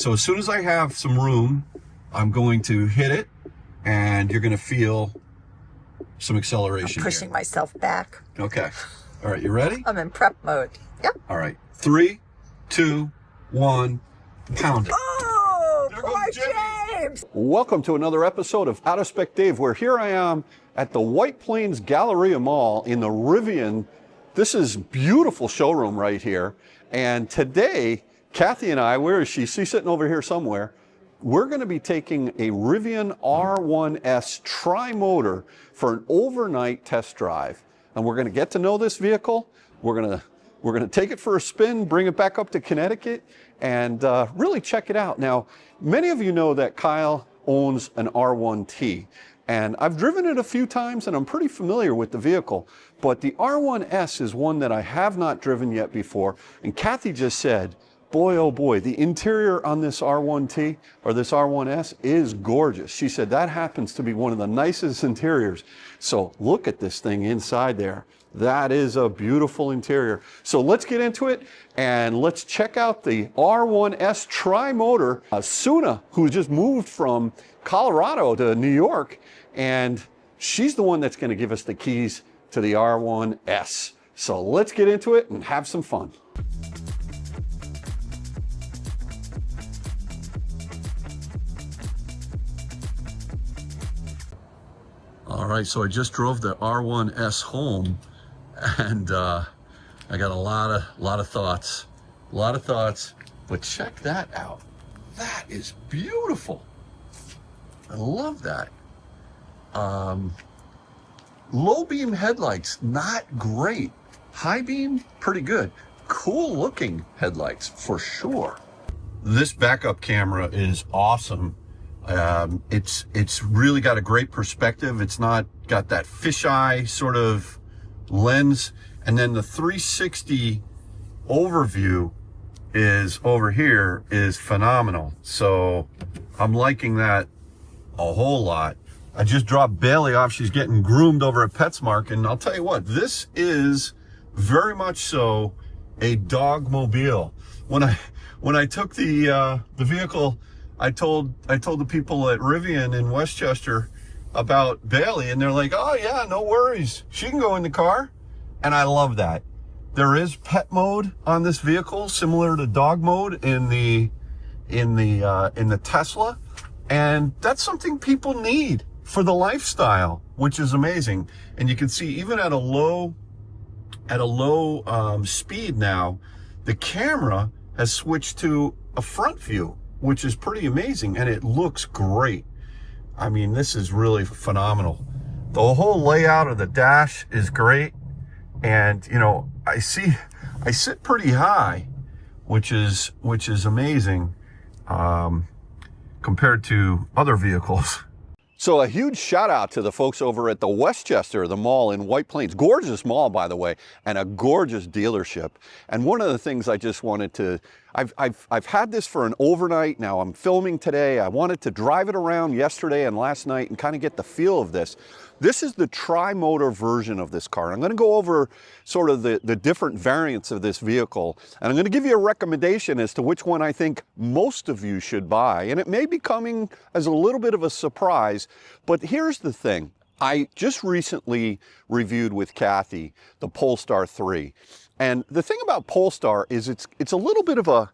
So as soon as I have some room, I'm going to hit it and you're going to feel some acceleration. I'm pushing myself back. Okay. All right, you ready? I'm in prep mode. Yep. All right. 3, 2, 1, pound it. Oh, poor James! Welcome to another episode of Out of Spec Dave, where here I am at the White Plains Galleria Mall in the Rivian. This is beautiful showroom right here. And today, Kathy and I, where is she? She's sitting over here somewhere. We're going to be taking a Rivian R1S Tri-Motor for an overnight test drive. And we're going to get to know this vehicle. We're going to take it for a spin, bring it back up to Connecticut, and really check it out. Now, many of you know that Kyle owns an R1T, and I've driven it a few times, and I'm pretty familiar with the vehicle. But the R1S is one that I have not driven yet before, and Kathy just said, boy, oh boy, the interior on this R1T or this R1S is gorgeous. She said that happens to be one of the nicest interiors. So look at this thing inside there. That is a beautiful interior. So let's get into it and let's check out the R1S Tri-Motor. Suna, who just moved from Colorado to New York, and she's the one that's going to give us the keys to the R1S. So let's get into it and have some fun. All right, so I just drove the R1S home, and I got a lot of thoughts, but check that out. That is beautiful. I love that. Low beam headlights, not great. High beam, pretty good. Cool looking headlights for sure. This backup camera is awesome. It's really got a great perspective. It's not got that fisheye sort of lens. And then the 360 overview is over here is phenomenal. So I'm liking that a whole lot. I just dropped Bailey off. She's getting groomed over at PetSmart. And I'll tell you what, this is very much so a dog mobile. When I took the vehicle, I told the people at Rivian in Westchester about Bailey, and they're like, oh yeah, no worries, she can go in the car. And I love that. There is pet mode on this vehicle, similar to dog mode in the Tesla, and that's something people need for the lifestyle, which is amazing. And you can see even at a low speed now, the camera has switched to a front view, which is pretty amazing, and it looks great. I mean, this is really phenomenal. The whole layout of the dash is great, and you know, I sit pretty high, which is amazing compared to other vehicles. So a huge shout out to the folks over at the Westchester, the mall in White Plains. Gorgeous mall, by the way, and a gorgeous dealership. And one of the things I just wanted to, I've had this for an overnight. Now I'm filming today. I wanted to drive it around yesterday and last night and kind of get the feel of this. This is the Tri-Motor version of this car. I'm going to go over sort of the different variants of this vehicle, and I'm going to give you a recommendation as to which one I think most of you should buy. And it may be coming as a little bit of a surprise, but here's the thing. I just recently reviewed with Kathy the Polestar 3. And the thing about Polestar is it's a little bit of a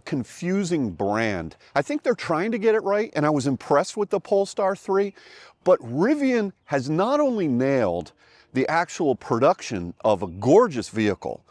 confusing brand. I think they're trying to get it right, and I was impressed with the Polestar 3. But Rivian has not only nailed the actual production of a gorgeous vehicle,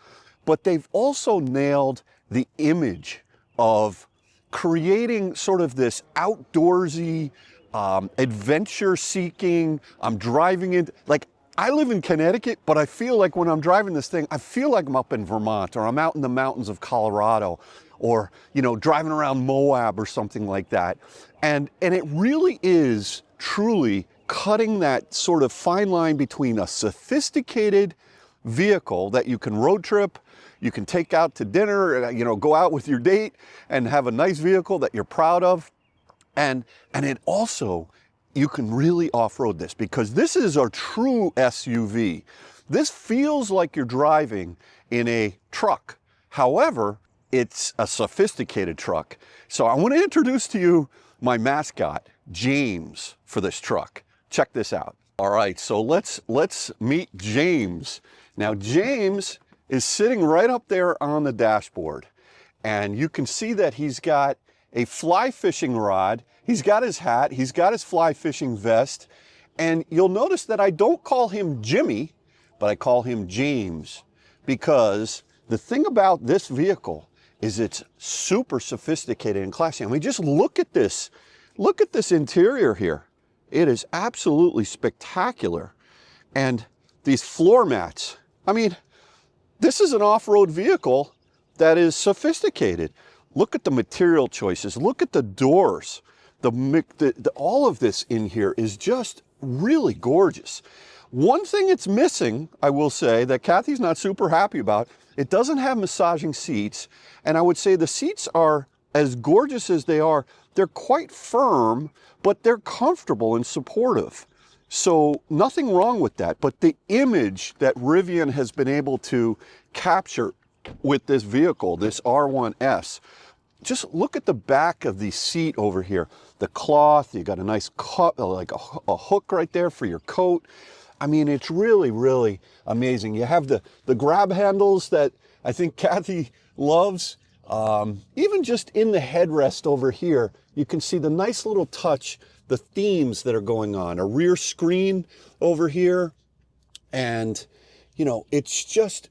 but they've also nailed the image of creating sort of this outdoorsy, adventure-seeking, I'm driving in, like, I live in Connecticut, but I feel like when I'm driving this thing, I feel like I'm up in Vermont, or I'm out in the mountains of Colorado, or, you know, driving around Moab or something like that. And it really is truly cutting that sort of fine line between a sophisticated vehicle that you can road trip, you can take out to dinner, you know, go out with your date and have a nice vehicle that you're proud of. And it also, you can really off-road this, because this is a true SUV. This feels like you're driving in a truck. However, it's a sophisticated truck. So I want to introduce to you my mascot, James, for this truck. Check this out. All right, so let's meet James. Now James is sitting right up there on the dashboard, and you can see that he's got a fly fishing rod, he's got his hat, he's got his fly fishing vest, and you'll notice that I don't call him Jimmy, but I call him James, because the thing about this vehicle is it's super sophisticated and classy. I mean, just look at this interior here. It is absolutely spectacular. And these floor mats, I mean, this is an off-road vehicle that is sophisticated. Look at the material choices, look at the doors. All of this in here is just really gorgeous. One thing it's missing, I will say, that Kathy's not super happy about, it doesn't have massaging seats, and I would say the seats are, as gorgeous as they are, they're quite firm, but they're comfortable and supportive. So nothing wrong with that, but the image that Rivian has been able to capture with this vehicle, this R1S, just look at the back of the seat over here. The cloth, you got a nice cut, like a hook right there for your coat. I mean, it's really, really amazing. You have the grab handles that I think Kathy loves. Even just in the headrest over here, you can see the nice little touch, the themes that are going on. A rear screen over here. And, you know, it's just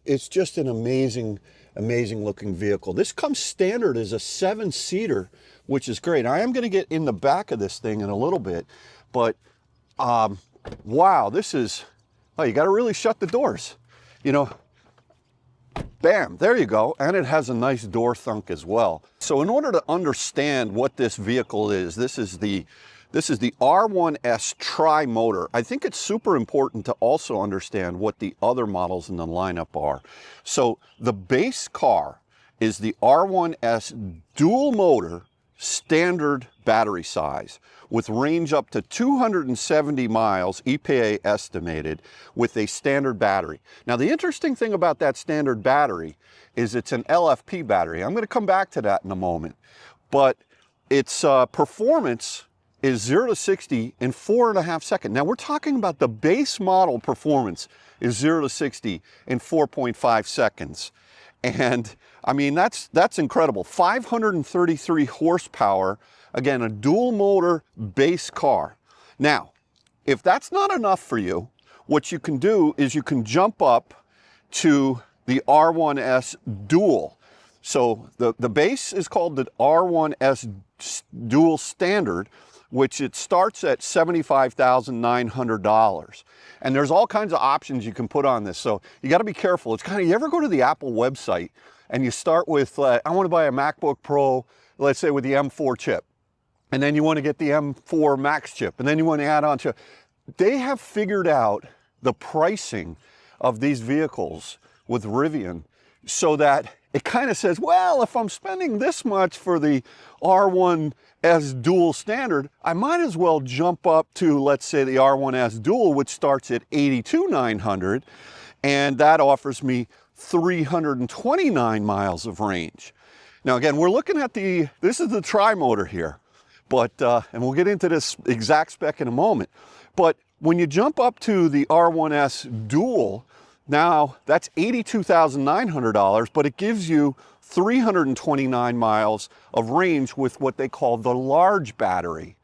an amazing looking vehicle. This comes standard as a 7-seater, which is great. I am going to get in the back of this thing in a little bit, but wow, this is, oh, you got to really shut the doors, you know. Bam, there you go. And it has a nice door thunk as well. So in order to understand what this vehicle is, this is the R1S Tri-Motor. I think it's super important to also understand what the other models in the lineup are. So the base car is the R1S dual motor standard battery size with range up to 270 miles, EPA estimated, with a standard battery. Now, the interesting thing about that standard battery is it's an LFP battery. I'm going to come back to that in a moment, but its performance is 0 to 60 in 4.5 seconds. Now, we're talking about the base model performance is 0 to 60 in 4.5 seconds. And I mean, that's incredible. 533 horsepower, again, a dual motor base car. Now, if that's not enough for you, what you can do is you can jump up to the R1S Dual. So the base is called the R1S Dual Standard, which it starts at $75,900. And there's all kinds of options you can put on this. So you got to be careful. It's kind of, you ever go to the Apple website and you start with, I want to buy a MacBook Pro, let's say with the M4 chip. And then you want to get the M4 Max chip. And then you want to add on to, they have figured out the pricing of these vehicles with Rivian so that it kind of says, well, if I'm spending this much for the R1S Dual Standard, I might as well jump up to, let's say, the R1S Dual, which starts at $82,900, and that offers me 329 miles of range. Now, again, we're looking at this is the Tri-Motor here, but, and we'll get into this exact spec in a moment, but when you jump up to the R1S Dual, now that's $82,900, but it gives you 329 miles of range with what they call the large battery.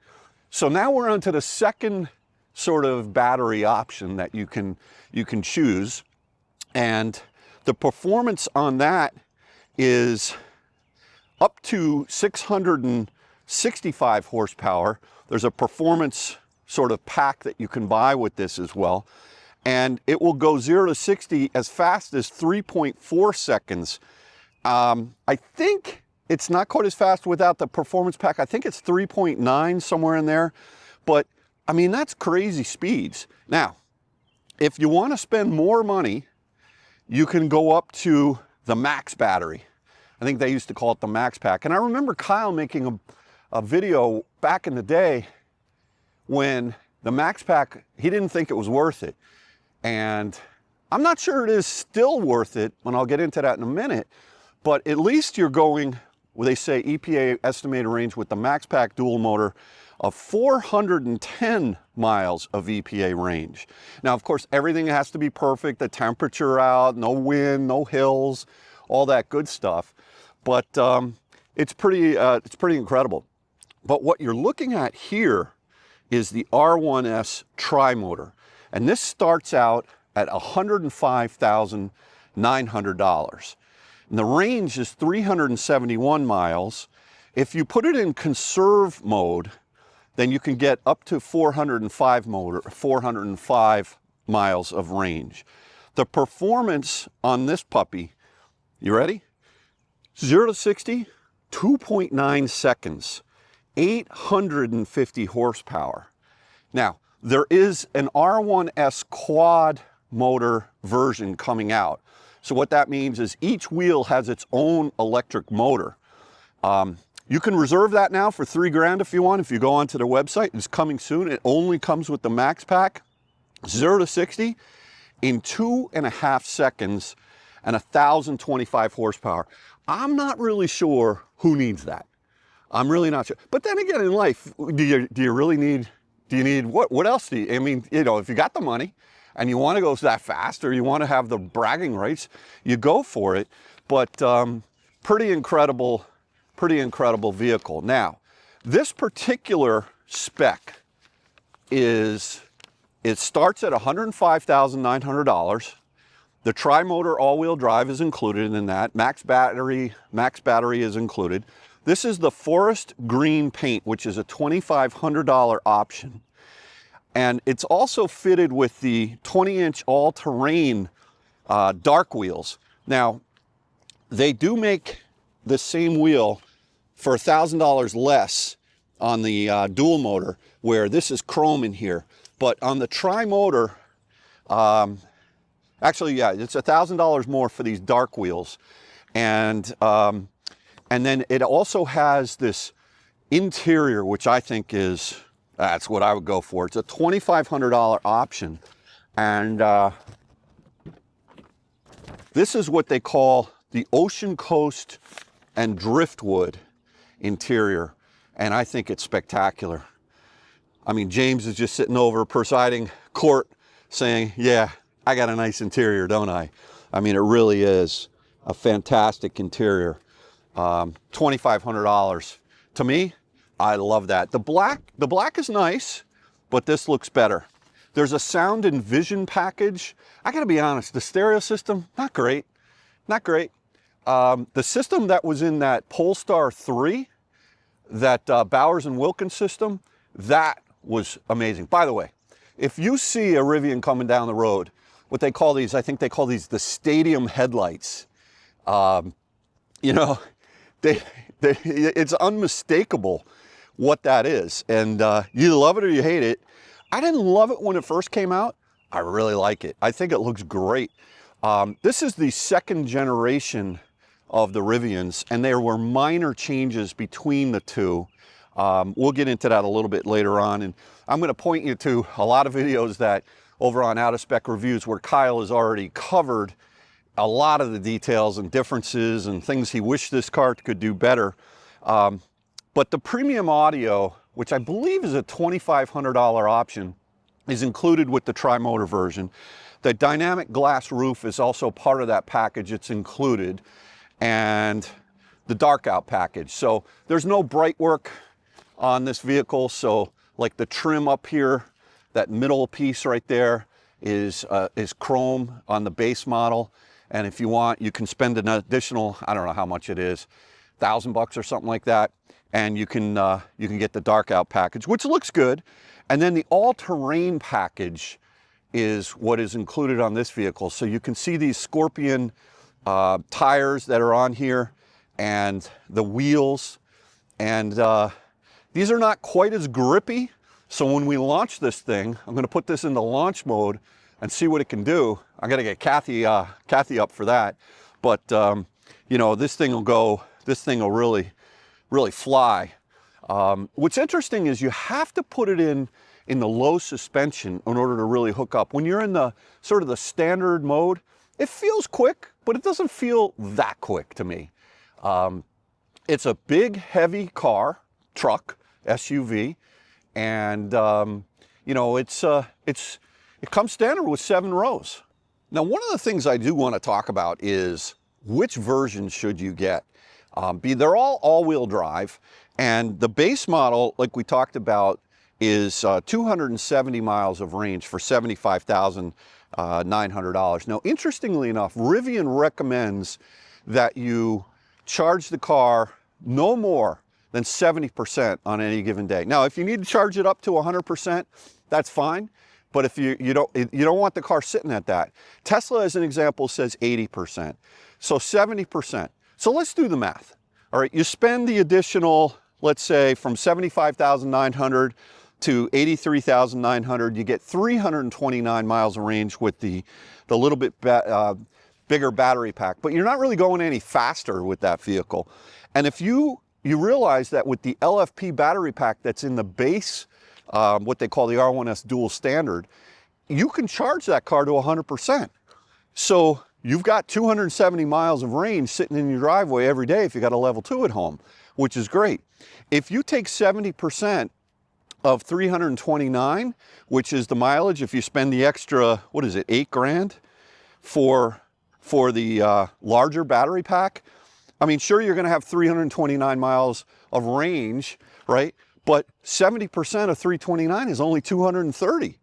So now we're on to the second sort of battery option that you can choose. And the performance on that is up to 665 horsepower. There's a performance sort of pack that you can buy with this as well. And it will go 0 to 60 as fast as 3.4 seconds. I think it's not quite as fast without the performance pack. I think it's 3.9, somewhere in there. But, I mean, that's crazy speeds. Now, if you want to spend more money, you can go up to the Max battery. I think they used to call it the Max pack. And I remember Kyle making a video back in the day when the Max pack, he didn't think it was worth it. And I'm not sure it is still worth it, and I'll get into that in a minute, but at least you're going, well, they say EPA estimated range with the Max Pack dual motor of 410 miles of EPA range. Now, of course, everything has to be perfect, the temperature out, no wind, no hills, all that good stuff. But it's pretty incredible. But what you're looking at here is the R1S Tri-Motor. And this starts out at $105,900. And the range is 371 miles. If you put it in conserve mode, then you can get up to 405 miles of range. The performance on this puppy, you ready? 0 to 60, 2.9 seconds, 850 horsepower. Now, there is an R1S quad motor version coming out. So what that means is each wheel has its own electric motor. You can reserve that now for $3 grand if you want. If you go onto their website, it's coming soon. It only comes with the Max Pack, 0 to 60 in 2.5 seconds and 1,025 horsepower. I'm not really sure who needs that. I'm really not sure. But then again, in life, do you really need? Do you need what else do you? I mean, you know, if you got the money and you want to go that fast, or you want to have the bragging rights, you go for it. But pretty incredible vehicle. Now, this particular spec it starts at $105,900. The Tri-Motor all-wheel drive is included in that. Max battery is included. This is the forest green paint, which is a $2,500 option. And it's also fitted with the 20-inch all-terrain dark wheels. Now, they do make the same wheel for $1,000 less on the dual motor, where this is chrome in here. But on the Tri-Motor, actually, yeah, it's $1,000 more for these dark wheels. And then it also has this interior, which I think that's what I would go for. It's a $2,500 option. And this is what they call the Ocean Coast and Driftwood interior. And I think it's spectacular. I mean, James is just sitting over presiding court saying, yeah, I got a nice interior, don't I? I mean, it really is a fantastic interior. $2,500. To me, I love that. The black is nice, but this looks better. There's a sound and vision package. I gotta be honest, the stereo system, not great. Not great. The system that was in that Polestar 3, that Bowers & Wilkins system, that was amazing. By the way, if you see a Rivian coming down the road, what they call these, I think they call these the stadium headlights. You know, it's unmistakable what that is. And you love it or you hate it. I didn't love it when it first came out. I really like it. I think it looks great. This is the second generation of the Rivians, and there were minor changes between the two. We'll get into that a little bit later on, and I'm going to point you to a lot of videos that over on Out of Spec Reviews where Kyle has already covered a lot of the details and differences and things he wished this car could do better. But the premium audio, which I believe is a $2,500 option, is included with the Tri-Motor version. The dynamic glass roof is also part of that package. It's included. And the dark out package. So there's no bright work on this vehicle. So like the trim up here, that middle piece right there is chrome on the base model. And if you want, you can spend an additional, I don't know how much it is, $1,000 or something like that. And you can get the dark out package, which looks good. And then the all-terrain package is what is included on this vehicle. So you can see these Scorpion tires that are on here and the wheels. And these are not quite as grippy. So when we launch this thing, I'm gonna put this into launch mode and see what it can do. I gotta get Kathy up for that. But you know, this thing will really fly. What's interesting is you have to put it in the low suspension in order to really hook up. When you're in the sort of the standard mode, it feels quick, but it doesn't feel that quick to me. It's a big, heavy car, truck, SUV, and you know, it comes standard with 7 rows. Now, one of the things I do want to talk about is which version should you get. They're all-wheel drive, and the base model, like we talked about, is 270 miles of range for $75,900. Now, interestingly enough, Rivian recommends that you charge the car no more than 70% on any given day. Now, if you need to charge it up to 100%, that's fine. But if you don't want the car sitting at that. Tesla, as an example, says 80%. So 70%. So let's do the math. All right, you spend the additional, let's say, from 75,900 to 83,900, you get 329 miles of range with the little bit bigger battery pack, but you're not really going any faster with that vehicle. And if you realize that with the LFP battery pack that's in the base, what they call the R1S dual standard, you can charge that car to 100%. So you've got 270 miles of range sitting in your driveway every day if you got a level 2 at home, which is great. If you take 70% of 329, which is the mileage, if you spend the extra, what is it, 8 grand for the larger battery pack, I mean, sure, you're going to have 329 miles of range, right? But 70% of 329 is only 230.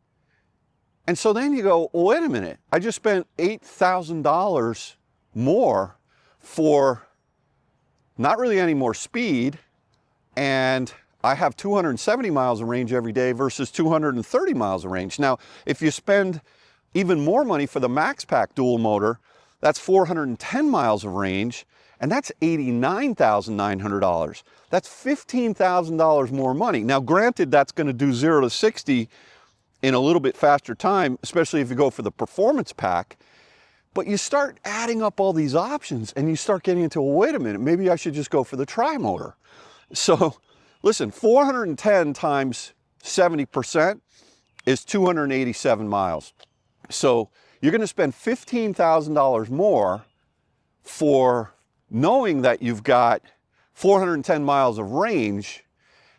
And so then you go, well, wait a minute, I just spent $8,000 more for not really any more speed, and I have 270 miles of range every day versus 230 miles of range. Now, if you spend even more money for the Max Pack dual motor, that's 410 miles of range, and that's $89,900. That's $15,000 more money. Now, granted, that's going to do 0 to 60 in a little bit faster time, especially if you go for the performance pack. But you start adding up all these options, and you start getting into, well, wait a minute, maybe I should just go for the Tri-Motor. So, listen, 410 times 70% is 287 miles. So you're going to spend $15,000 more for knowing that you've got 410 miles of range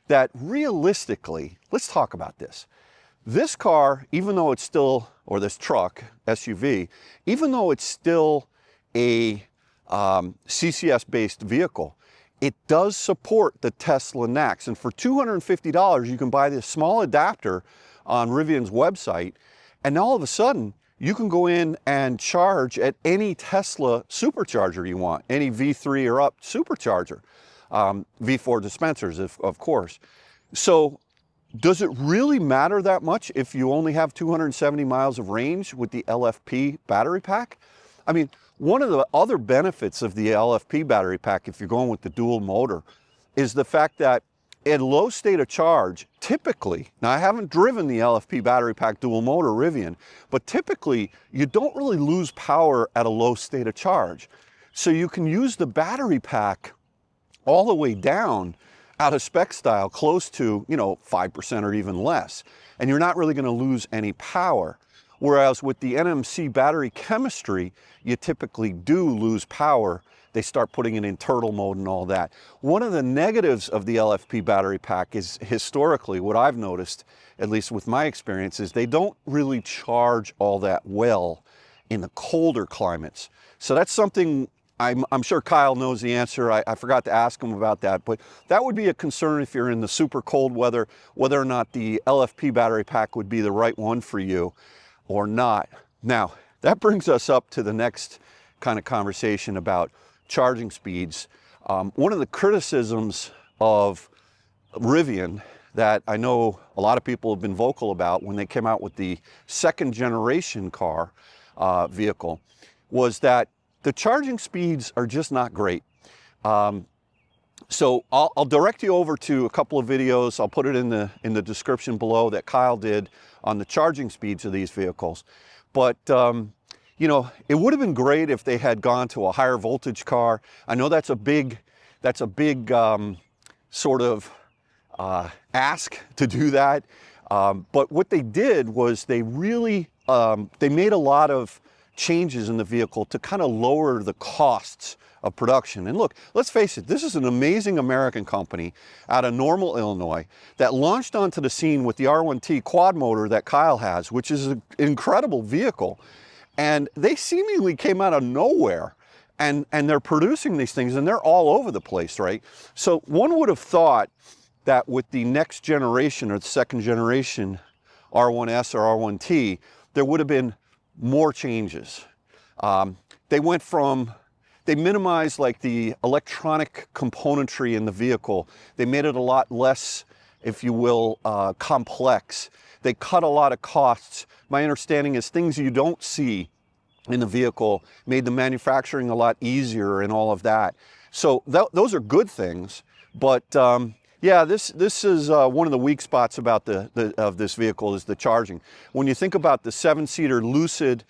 that realistically, let's talk about this. This car, even though it's still, or this truck, SUV, even though it's still a CCS-based vehicle, it does support the Tesla NACS. And for $250, you can buy this small adapter on Rivian's website, and all of a sudden, you can go in and charge at any Tesla supercharger you want, any V3 or up supercharger, V4 dispensers, of course. So does it really matter that much if you only have 270 miles of range with the LFP battery pack? I mean, one of the other benefits of the LFP battery pack, if you're going with the dual motor, is the fact that at low state of charge, typically, now I haven't driven the LFP battery pack dual motor Rivian, but typically you don't really lose power at a low state of charge. So you can use the battery pack all the way down out of spec style, close to, 5% or even less. And you're not really going to lose any power. Whereas with the NMC battery chemistry, you typically do lose power. They start putting it in turtle mode and all that. One of the negatives of the LFP battery pack is, historically, what I've noticed, at least with my experience, is they don't really charge all that well in the colder climates. So that's something I'm sure Kyle knows the answer. I forgot to ask him about that, but that would be a concern if you're in the super cold weather, whether or not the LFP battery pack would be the right one for you or not. Now, that brings us up to the next kind of conversation about charging speeds. One of the criticisms of Rivian that I know a lot of people have been vocal about when they came out with the second generation car vehicle was that the charging speeds are just not great. So I'll direct you over to a couple of videos. I'll put it in the description below that Kyle did on the charging speeds of these vehicles. But it would have been great if they had gone to a higher voltage car. I know that's a big sort of ask to do that. But what they did was they really they made a lot of changes in the vehicle to kind of lower the costs of production. And look, let's face it, this is an amazing American company out of Normal, Illinois, that launched onto the scene with the R1T quad motor that Kyle has, which is an incredible vehicle. And they seemingly came out of nowhere. And they're producing these things, and they're all over the place, right? So one would have thought that with the next generation or the second generation R1S or R1T, there would have been more changes. They minimized like the electronic componentry in the vehicle. They made it a lot less, if you will, complex. They cut a lot of costs. My understanding is things you don't see in the vehicle made the manufacturing a lot easier and all of that. So those are good things, but yeah, this is one of the weak spots about of this vehicle is the charging. When you think about the 7-seater Lucid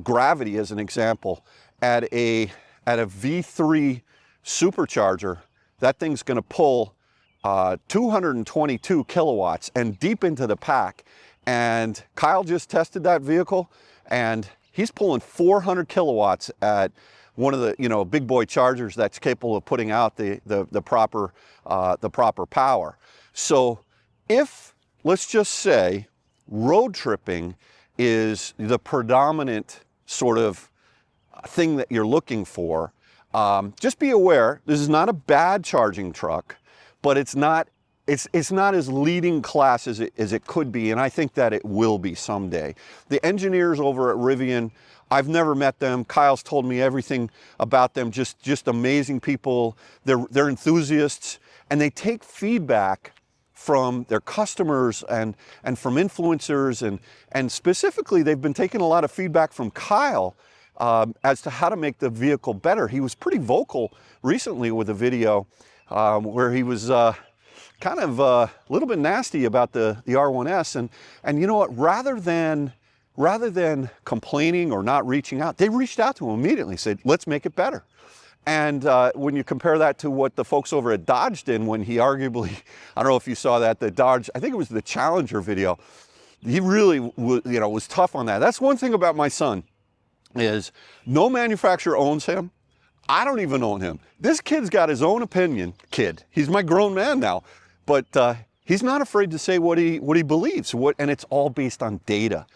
Gravity as an example, at a V3 supercharger, that thing's going to pull 222 kilowatts and deep into the pack. And Kyle just tested that vehicle, and he's pulling 400 kilowatts at one of the big boy chargers that's capable of putting out the proper power. So if, let's just say, road tripping is the predominant sort of thing that you're looking for, just be aware this is not a bad charging truck, but it's not as leading class as it could be, and I think that it will be someday. The engineers over at Rivian, I've never met them. Kyle's told me everything about them, just amazing people. They're enthusiasts, and they take feedback from their customers and from influencers, and specifically they've been taking a lot of feedback from Kyle as to how to make the vehicle better. He was pretty vocal recently with a video where he was kind of a little bit nasty about the R1S, and you know what, rather than complaining or not reaching out, they reached out to him immediately, said, let's make it better. And when you compare that to what the folks over at Dodge did when he arguably, I don't know if you saw that, the Dodge, I think it was the Challenger video, he really was tough on that. That's one thing about my son, is no manufacturer owns him. I don't even own him. This kid's got his own opinion. He's my grown man now, but he's not afraid to say what he believes, and it's all based on data.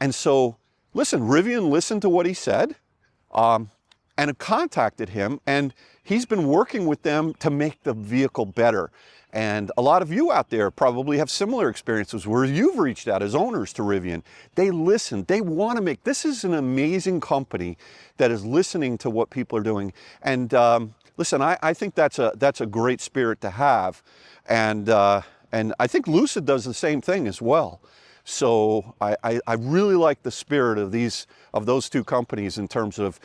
And so, listen, Rivian listened to what he said, and contacted him, and he's been working with them to make the vehicle better. And a lot of you out there probably have similar experiences where you've reached out as owners to Rivian. They listen, they want to make, this is an amazing company that is listening to what people are doing. And listen, I think that's a great spirit to have. And I think Lucid does the same thing as well. So I really like the spirit of those two companies in terms of,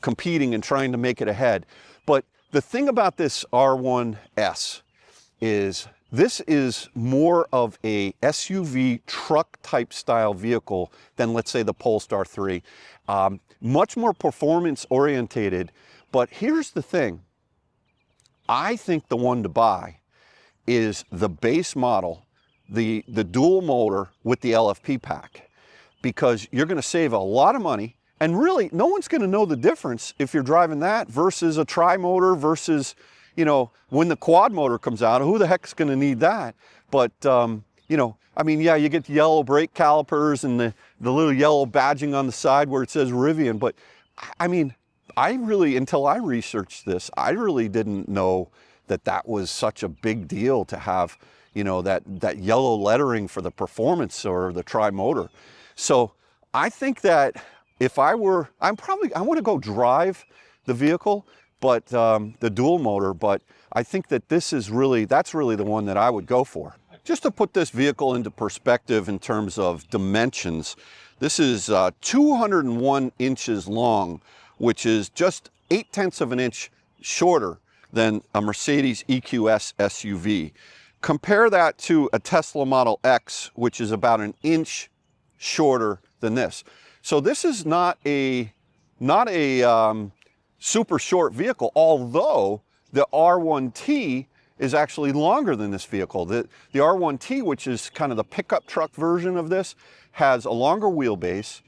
competing and trying to make it ahead. But the thing about this R1S is this is more of a SUV truck type style vehicle than, let's say, the Polestar 3. Much more performance orientated. But here's the thing. I think the one to buy is the base model, the dual motor with the LFP pack, because you're going to save a lot of money, and really no one's going to know the difference if you're driving that versus a tri-motor versus, when the quad motor comes out, who the heck's going to need that? But I mean, yeah, you get the yellow brake calipers and the little yellow badging on the side where it says Rivian, but I mean, until I researched this, I really didn't know that was such a big deal to have, that yellow lettering for the performance or the tri-motor. So I think that if I want to go drive the vehicle, but the dual motor, but I think that that's really the one that I would go for. Just to put this vehicle into perspective in terms of dimensions, this is 201 inches long, which is just 0.8 of an inch shorter than a Mercedes EQS SUV. Compare that to a Tesla Model X, which is about an inch shorter than this. So this is not a super short vehicle, although the R1T is actually longer than this vehicle. The R1T, which is kind of the pickup truck version of this, has a longer wheelbase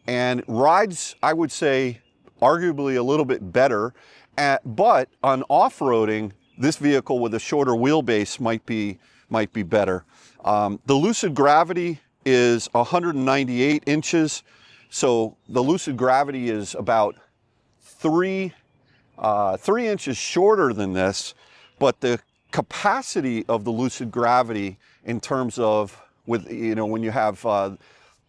and rides, I would say, arguably a little bit better, But on off-roading, this vehicle with a shorter wheelbase might be better. The Lucid Gravity is 198 inches. So the Lucid Gravity is about 3 inches shorter than this, but the capacity of the Lucid Gravity in terms of, with, you know, when you have the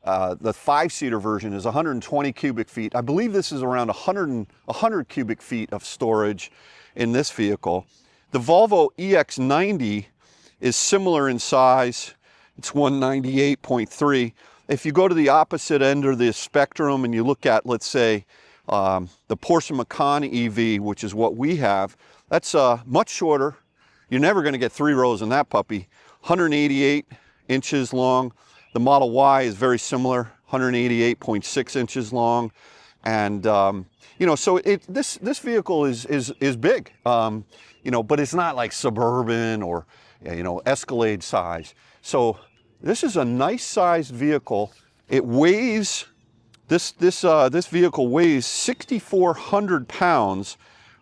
5-seater version is 120 cubic feet. I believe this is around 100 cubic feet of storage in this vehicle. The Volvo EX90 is similar in size. It's 198.3. If you go to the opposite end of the spectrum and you look at, let's say, the Porsche Macan EV, which is what we have, that's much shorter. You're never going to get 3 rows in that puppy. 188 inches long. The Model Y is very similar, 188.6 inches long. And, you know, so this vehicle is big, you know, but it's not like Suburban or, you know, Escalade size. So this is a nice sized vehicle. It weighs, this vehicle weighs 6,400 pounds,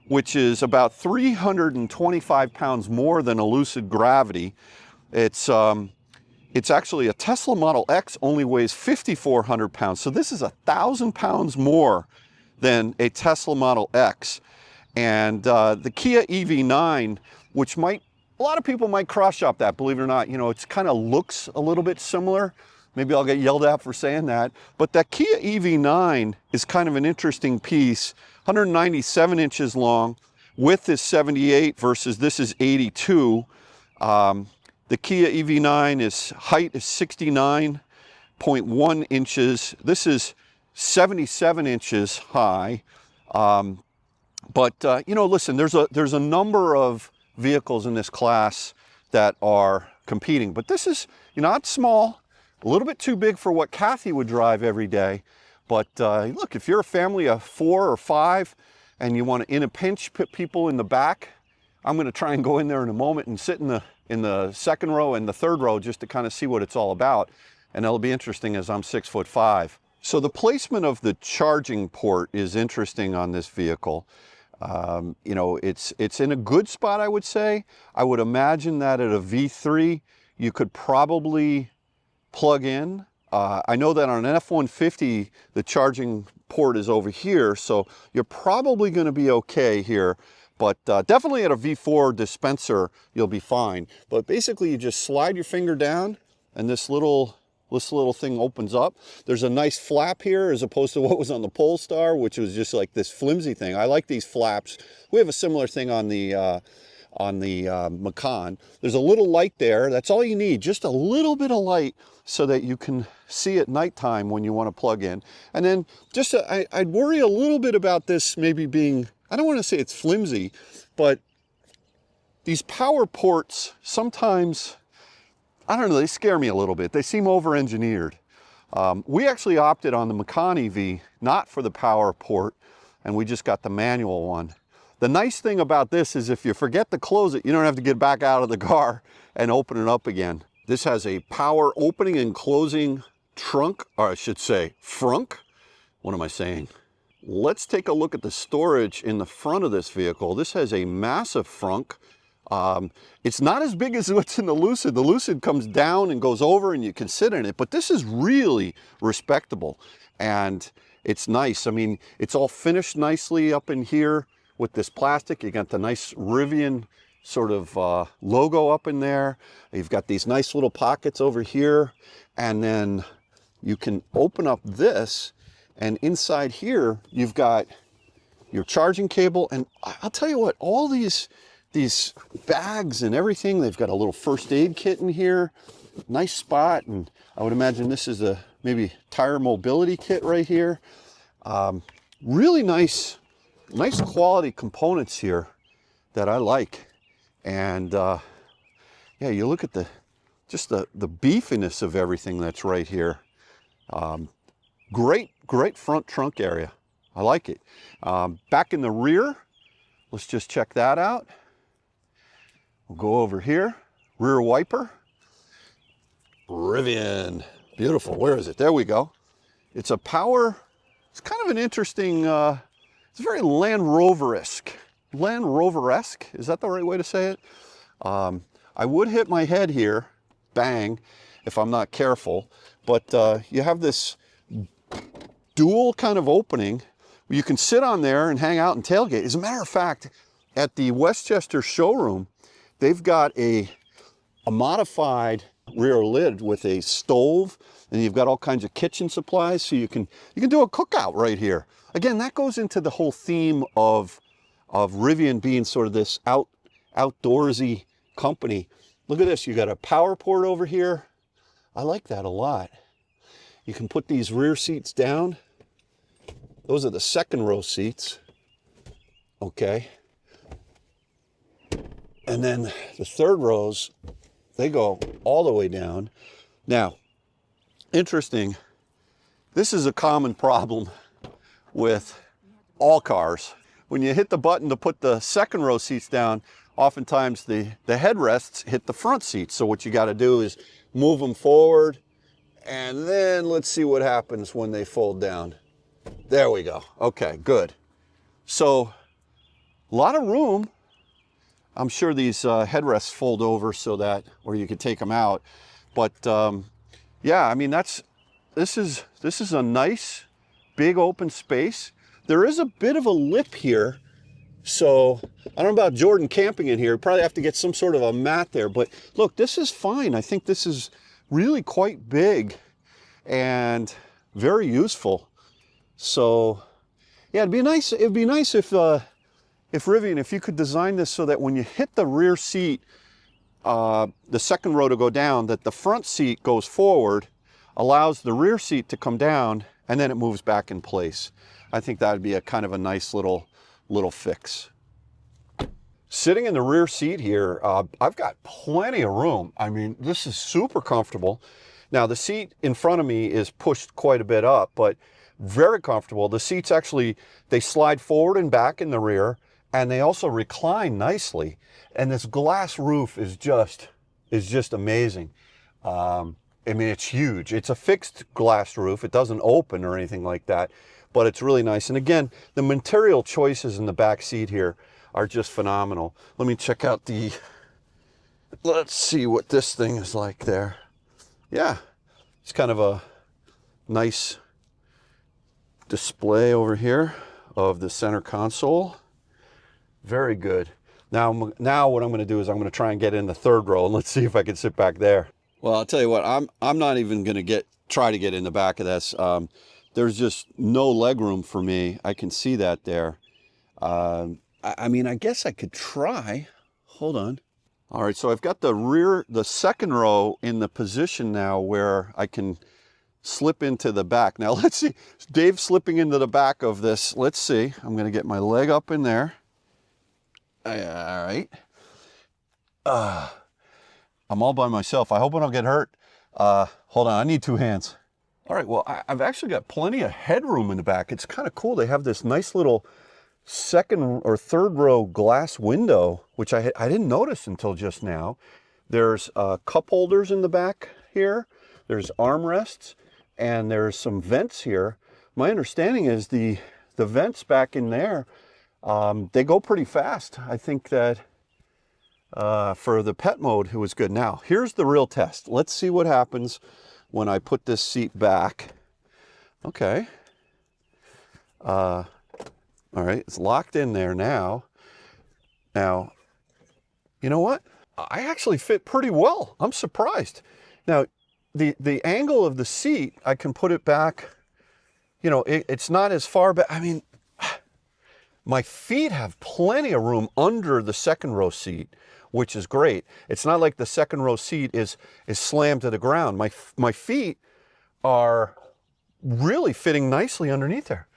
which is about 325 pounds more than a Lucid Gravity. It's actually a Tesla Model X only weighs 5,400 pounds. So this is 1,000 pounds more than a Tesla Model X. And the Kia EV9, which a lot of people might cross shop that, believe it or not. You know, it kind of looks a little bit similar. Maybe I'll get yelled at for saying that. But that Kia EV9 is kind of an interesting piece. 197 inches long. Width is 78 versus this is 82. The Kia EV9 height is 69.1 inches. This is 77 inches high. But you know, listen, there's a number of vehicles in this class that are competing, but this is, you know, not small, a little bit too big for what Kathy would drive every day. But look, if you're a family of 4 or 5 and you want to, in a pinch, put people in the back, I'm going to try and go in there in a moment and sit in the second row and the third row just to kind of see what it's all about. And it'll be interesting as I'm 6'5". So the placement of the charging port is interesting on this vehicle. You know, it's in a good spot, I would say. I would imagine that at a V3, you could probably plug in. I know that on an F-150, the charging port is over here, so you're probably going to be okay here. But definitely at a V4 dispenser, you'll be fine. But basically, you just slide your finger down, and this little thing opens up. There's a nice flap here as opposed to what was on the Polestar, which was just like this flimsy thing. I like these flaps. We have a similar thing on the Macan. There's a little light there. That's all you need, just a little bit of light so that you can see at nighttime when you want to plug in. And then just I'd worry a little bit about this maybe being, I don't want to say it's flimsy, but these power ports sometimes, I don't know, they scare me a little bit. They seem over-engineered. We actually opted on the Macan EV, not for the power port, and we just got the manual one. The nice thing about this is if you forget to close it, you don't have to get back out of the car and open it up again. This has a power opening and closing trunk, or I should say frunk. What am I saying? Let's take a look at the storage in the front of this vehicle. This has a massive frunk. It's not as big as what's in the Lucid. The Lucid comes down and goes over and you can sit in it, but this is really respectable and it's nice. I mean, it's all finished nicely up in here with this plastic. You got the nice Rivian sort of logo up in there. You've got these nice little pockets over here, and then you can open up this, and inside here you've got your charging cable. And I'll tell you what, all these bags and everything, they've got a little first aid kit in here, nice spot. And I would imagine this is a maybe tire mobility kit right here. Really nice quality components here that I like. And yeah, you look at just the beefiness of everything that's right here. Great front trunk area. I like it. Back in the rear, let's just check that out. We'll go over here, rear wiper. Rivian, beautiful. Where is it? There we go. It's a power, it's kind of an interesting, it's very Land Rover-esque. Land Rover-esque. Is that the right way to say it? I would hit my head here, bang, if I'm not careful. But you have this dual kind of opening where you can sit on there and hang out and tailgate. As a matter of fact, at the Westchester showroom, they've got a modified rear lid with a stove, and you've got all kinds of kitchen supplies, so you can do a cookout right here. Again, that goes into the whole theme of Rivian being sort of this outdoorsy company. Look at this, you got a power port over here. I like that a lot. You can put these rear seats down. Those are the second row seats. Okay. And then the third rows, they go all the way down. Now, interesting, this is a common problem with all cars. When you hit the button to put the second row seats down, oftentimes the headrests hit the front seats. So what you got to do is move them forward, and then let's see what happens when they fold down. There we go. Okay, good. So a lot of room. I'm sure these headrests fold over so that, or you could take them out. But yeah, I mean, this is a nice big open space. There is a bit of a lip here. So I don't know about Jordan camping in here. Probably have to get some sort of a mat there, but look, this is fine. I think this is really quite big and very useful. So yeah, it'd be nice if Rivian, if you could design this so that when you hit the rear seat, the second row to go down, that the front seat goes forward, allows the rear seat to come down, and then it moves back in place. I think that would be a kind of a nice little fix. Sitting in the rear seat here, I've got plenty of room. I mean, this is super comfortable. Now, the seat in front of me is pushed quite a bit up, but very comfortable. The seats actually, they slide forward and back in the rear, and they also recline nicely. And this glass roof is just amazing. I mean, it's huge. It's a fixed glass roof. It doesn't open or anything like that, but it's really nice. And again, the material choices in the back seat here are just phenomenal. Let me check out let's see what this thing is like there. Yeah, it's kind of a nice display over here of the center console. Very good. Now what I'm going to do is I'm going to try and get in the third row, and let's see if I can sit back there. Well, I'll tell you what, I'm not even going to try to get in the back of this. There's just no leg room for me. I can see that there. I mean, I guess I could try. Hold on. All right, so I've got the second row in the position now where I can slip into the back. Now let's see, Dave's slipping into the back of this. Let's see, I'm going to get my leg up in there. All right. I'm all by myself. I hope I don't get hurt. Hold on, I need two hands. All right, well, I've actually got plenty of headroom in the back. It's kind of cool. They have this nice little second or third row glass window, which I didn't notice until just now. There's cup holders in the back here. There's armrests, and there's some vents here. My understanding is the vents back in there, they go pretty fast. I think that for the pet mode, it was good. Now, here's the real test. Let's see what happens when I put this seat back. Okay. All right, it's locked in there now. Now, you know what? I actually fit pretty well. I'm surprised. Now, the angle of the seat, I can put it back, you know, it's not as far back. I mean, my feet have plenty of room under the second row seat, which is great. It's not like the second row seat is slammed to the ground. My feet are really fitting nicely underneath there.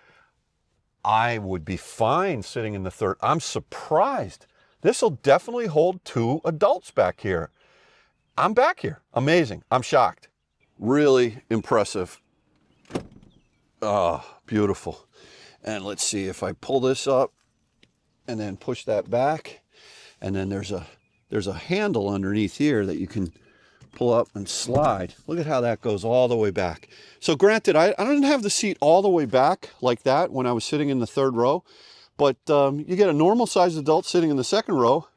I would be fine sitting in the third. I'm surprised. This will definitely hold two adults back here. I'm back here. Amazing. I'm shocked. Really impressive. Oh, beautiful. And let's see if I pull this up and then push that back. And then there's a handle underneath here that you can pull up and slide. Look at how that goes all the way back. So granted, I didn't have the seat all the way back like that when I was sitting in the third row, But you get a normal-sized adult sitting in the second row,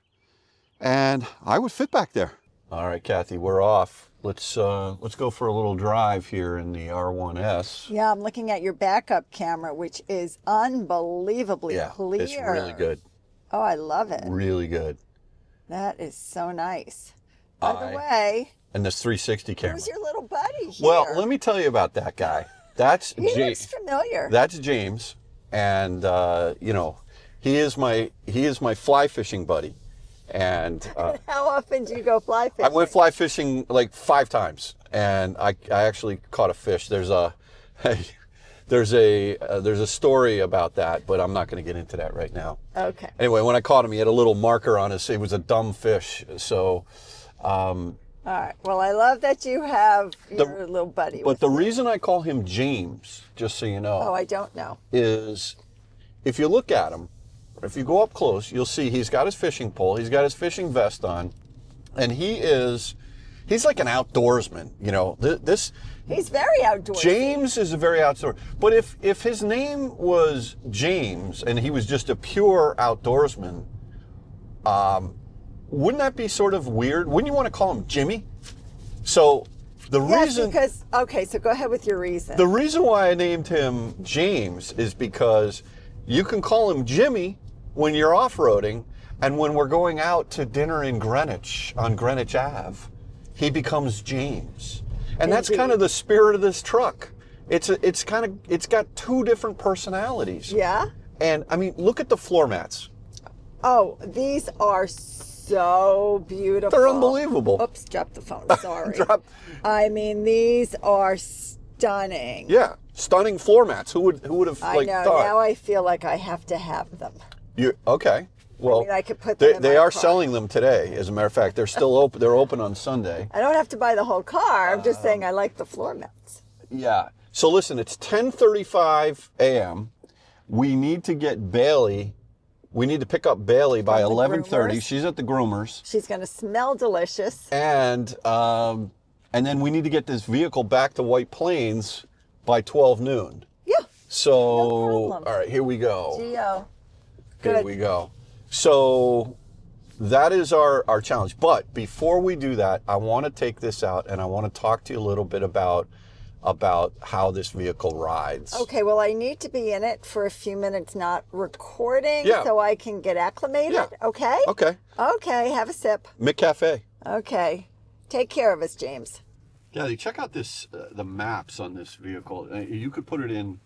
and I would fit back there. All right, Kathy, we're off. Let's go for a little drive here in the R1S. Yeah, I'm looking at your backup camera, which is unbelievably clear. It's really good. Oh, I love it. Really good. That is so nice. By the way, and this 360 camera. who's your little buddy here? Well, let me tell you about that guy. That's He looks familiar. That's James, and you know, he is my fly fishing buddy. And how often do you go fly fishing? I went fly fishing like 5 times, and I actually caught a fish. There's a story about that, but I'm not going to get into that right now. Okay. Anyway, when I caught him, he had a little marker on his. It was a dumb fish. So. All right. Well, I love that you have your little buddy. But the reason I call him James, just so you know. Oh, I don't know. Is if you look at him. If you go up close, you'll see he's got his fishing pole, he's got his fishing vest on, and he's like an outdoorsman, you know. He's very outdoorsy. James is a very outdoorsman. But if his name was James and he was just a pure outdoorsman, wouldn't that be sort of weird? Wouldn't you want to call him Jimmy? So the reason... because, okay, so go ahead with your reason. The reason why I named him James is because you can call him Jimmy when you're off-roading, and when we're going out to dinner in Greenwich, on Greenwich Ave, he becomes James. And that's kind of the spirit of this truck. It's got 2 different personalities. Yeah? And I mean, look at the floor mats. Oh, these are so beautiful. They're unbelievable. Oops, dropped the phone, sorry. I mean, these are stunning. Yeah, stunning floor mats. Who would have thought? Now I feel like I have to have them. Okay. Well, I mean, I could put them in they my are car. selling them today. As a matter of fact, they're still open. They're open on Sunday. I don't have to buy the whole car. I'm just saying I like the floor mats. Yeah. So listen, it's 10:35 a.m. We need to get Bailey. We need to pick up Bailey by 11:30. She's at the groomers. She's going to smell delicious. And then we need to get this vehicle back to White Plains by 12 noon. Yeah. So, No problem. all right, here we go. Geo. Here Good. we go. So that is our challenge. But before we do that, I want to take this out and I want to talk to you a little bit about how this vehicle rides. Okay, well, I need to be in it for a few minutes, not recording, so I can get acclimated. Yeah. Okay? Okay. Okay, have a sip. McCafe. Okay. Take care of us, James. Yeah, check out this the maps on this vehicle. You could put it in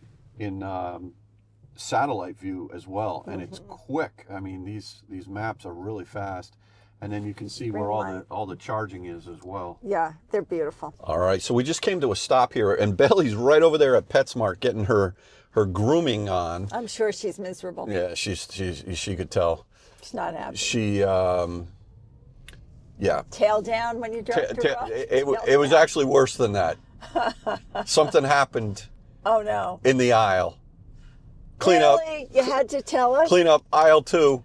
satellite view as well, and it's quick. I mean, these maps are really fast, and then you can see where all the charging is as well. Yeah, they're beautiful. All right, so we just came to a stop here, and Bailey's right over there at PetSmart getting her grooming on. I'm sure she's miserable. Yeah, she could tell. She's not happy. She yeah. Tail down when you dropped her off? It was actually worse than that. Something happened. Oh no. In the aisle. Clean really? up. You had to tell us? Clean up aisle 2.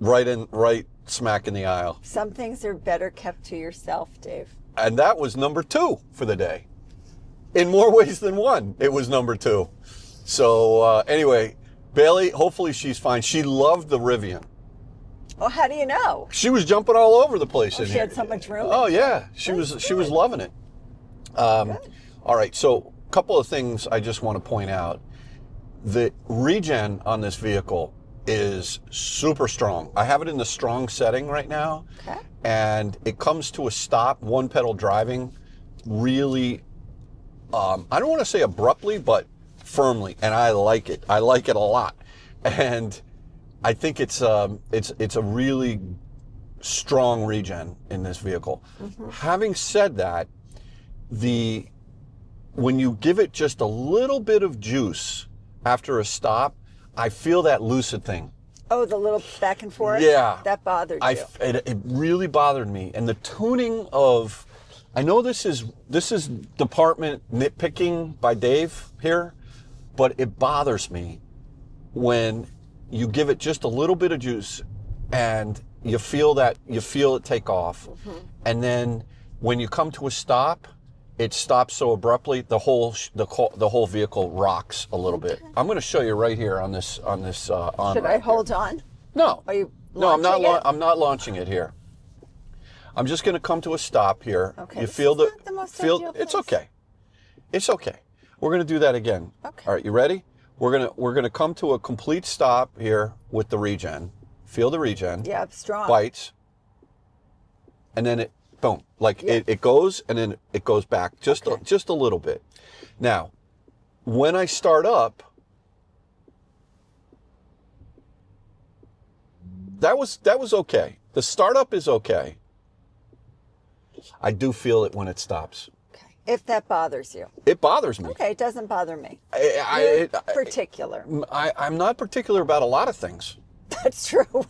Right smack in the aisle. Some things are better kept to yourself, Dave. And that was number 2 for the day. In more ways than one, it was number 2. So anyway, Bailey, hopefully she's fine. She loved the Rivian. Oh, how do you know? She was jumping all over the place in She here. had so much room. Oh yeah, she was loving it. All right, so a couple of things I just want to point out. The regen on this vehicle is super strong. I have it in the strong setting right now, and it comes to a stop, one pedal driving, really. I don't want to say abruptly, but firmly, and I like it. I like it a lot, and I think it's a really strong regen in this vehicle. Having said that, when you give it just a little bit of juice after a stop, I feel that lucid thing. Oh, the little back and forth? Yeah. That bothered you. It really bothered me. And the tuning of, I know this is department nitpicking by Dave here, but it bothers me when you give it just a little bit of juice and you feel it take off. And then when you come to a stop, it stops so abruptly, the whole vehicle rocks a little bit. I'm going to show you right here on this Should I hold on? No. Are you No, I'm not. launching it? I'm not launching it here. I'm just going to come to a stop here. Okay. You feel this is not the most ideal it's place. okay. It's okay. We're going to do that again. Okay. All right, you ready? We're going to come to a complete stop here with the regen. Feel the regen. Yeah, strong. Bites. And then it boom, like it goes and then it goes back just a little bit. Now, when I start up, that was okay. The startup is okay. I do feel it when it stops. Okay. If that bothers you. It bothers me. Okay, it doesn't bother me. You're particular. I'm not particular about a lot, of things. That's true.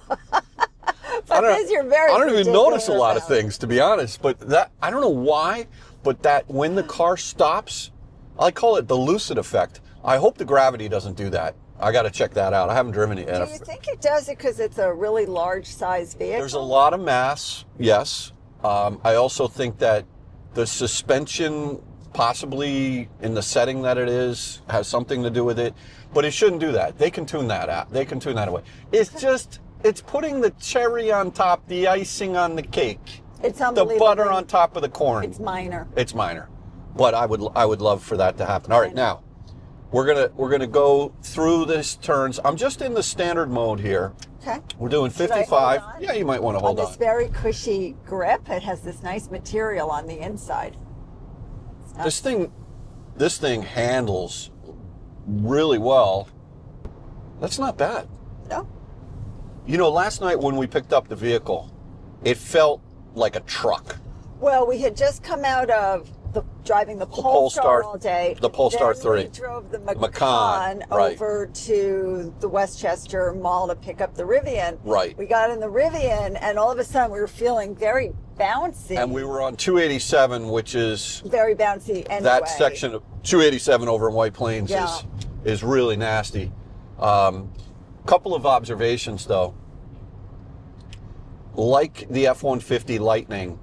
But this you're very I don't even notice a particular lot of about. things, to be honest. But that, I don't know why, but that when the car stops, I call it the lucid effect. I hope the gravity doesn't do that. I got to check that out. I haven't driven it yet. Do you think it does it because it's a really large size vehicle? There's a lot of mass, yes. I also think that the suspension, possibly in the setting that it is, has something to do with it. But it shouldn't do that. They can tune that out. They can tune that away. It's just, it's putting the cherry on top, the icing on the cake. It's The unbelievable. butter on top of the corn. It's minor. It's minor. But I would love for that to happen. All right, now we're gonna go through this turns. I'm just in the standard mode here. Okay. We're doing Should I 55. hold on? Yeah, you might want to hold This on. very cushy grip. It has this nice material on the inside. This thing handles really well. That's not bad. No. You know, last night when we picked up the vehicle, it felt like a truck. Well, we had just come out of driving the Polestar all day. The Polestar then 3. We drove the Macan, Macan right. over to the Westchester Mall to pick up the Rivian. Right. We got in the Rivian, and all of a sudden we were feeling very bouncy. And we were on 287, which is very bouncy anyway. that section of 287 over in White Plains Yeah. is really nasty. Couple of observations though. Like the F-150 Lightning,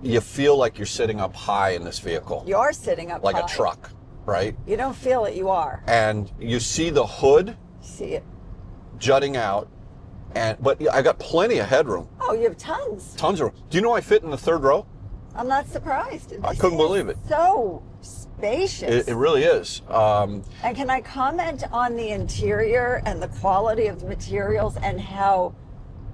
you feel like you're sitting up high in this vehicle. You are sitting up like high. a truck, right? You don't feel it, you are. And you see the hood See it. jutting out, but I got plenty of headroom. Oh, you have tons. Tons of room. Do you know I fit in the third row? I'm not surprised. I This couldn't is believe it. So spacious. It really is. And can I comment on the interior and the quality of the materials and how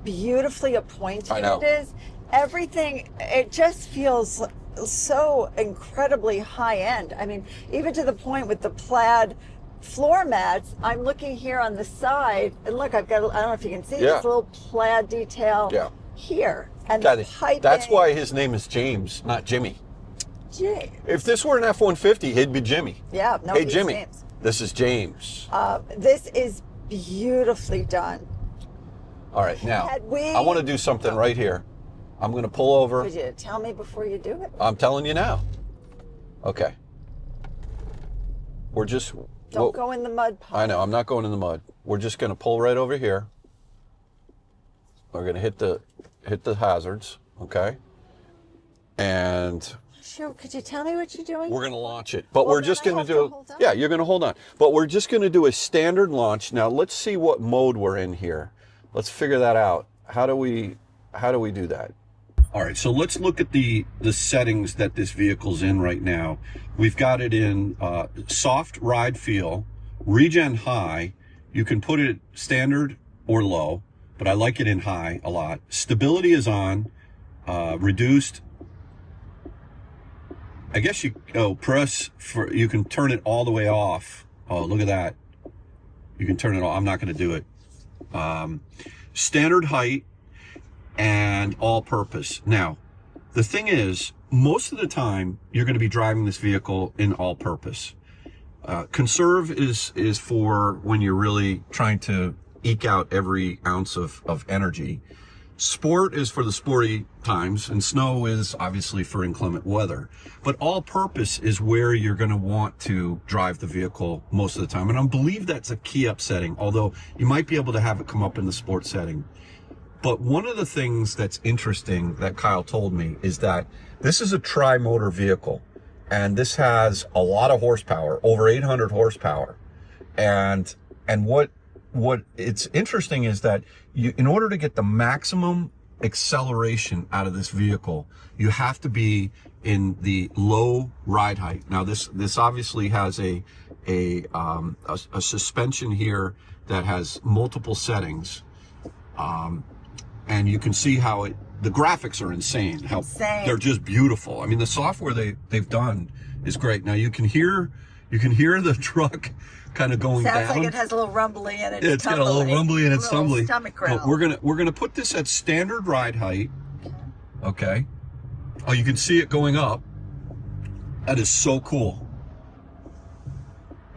beautifully appointed I know. it is? Everything, it just feels so incredibly high end. I mean, even to the point with the plaid floor mats, I'm looking here on the side, and look, I've got, I don't know if you can see this little plaid detail here. And the piping. That's why his name is James, not Jimmy. Gee. If this were an F-150, he'd be Jimmy. Yeah, no, Hey, he's Jimmy, James. this is James. This is beautifully done. All right, now, Had we- I want to do something right here. I'm going to pull over. Could you tell me before you do it? I'm telling you now. Okay. We're just... Don't go in the mud pile. I know, I'm not going in the mud. We're just going to pull right over here. We're going to hit the hazards, okay? And Sure, could you tell me what you're doing? we're going to launch it. But Well, we're then just I going have to to do... hold on. Yeah, you're going to hold on. But we're just going to do a standard launch. Now, let's see what mode we're in here. Let's figure that out. How do we do that? All right, so let's look at the settings that this vehicle's in right now. We've got it in soft ride feel, regen high. You can put it standard or low, but I like it in high a lot. Stability is on, reduced. I guess you press for, you can turn it all the way off. Oh, look at that. You can turn it off. I'm not going to do it. Standard height and all purpose. Now, the thing is, most of the time you're going to be driving this vehicle in all purpose. Conserve is for when you're really trying to eke out every ounce of energy. Sport is for the sporty times, and snow is obviously for inclement weather. But all purpose is where you're going to want to drive the vehicle most of the time. And I believe that's a key up setting, although you might be able to have it come up in the sport setting. But one of the things that's interesting that Kyle told me is that this is a tri-motor vehicle. and this has a lot of horsepower, over 800 horsepower. And what it's interesting is that in order to get the maximum acceleration out of this vehicle, you have to be in the low ride height. Now this obviously has a suspension here that has multiple settings, and you can see how the graphics are insane. They're just beautiful. I mean, the software they've done is great. Now you can hear the truck kind of going down. Sounds like it has a little rumbly in it. It's got a little rumbly and it's tumbly. Stomach growl. But we're gonna put this at standard ride height. Okay. Oh, you can see it going up. That is so cool.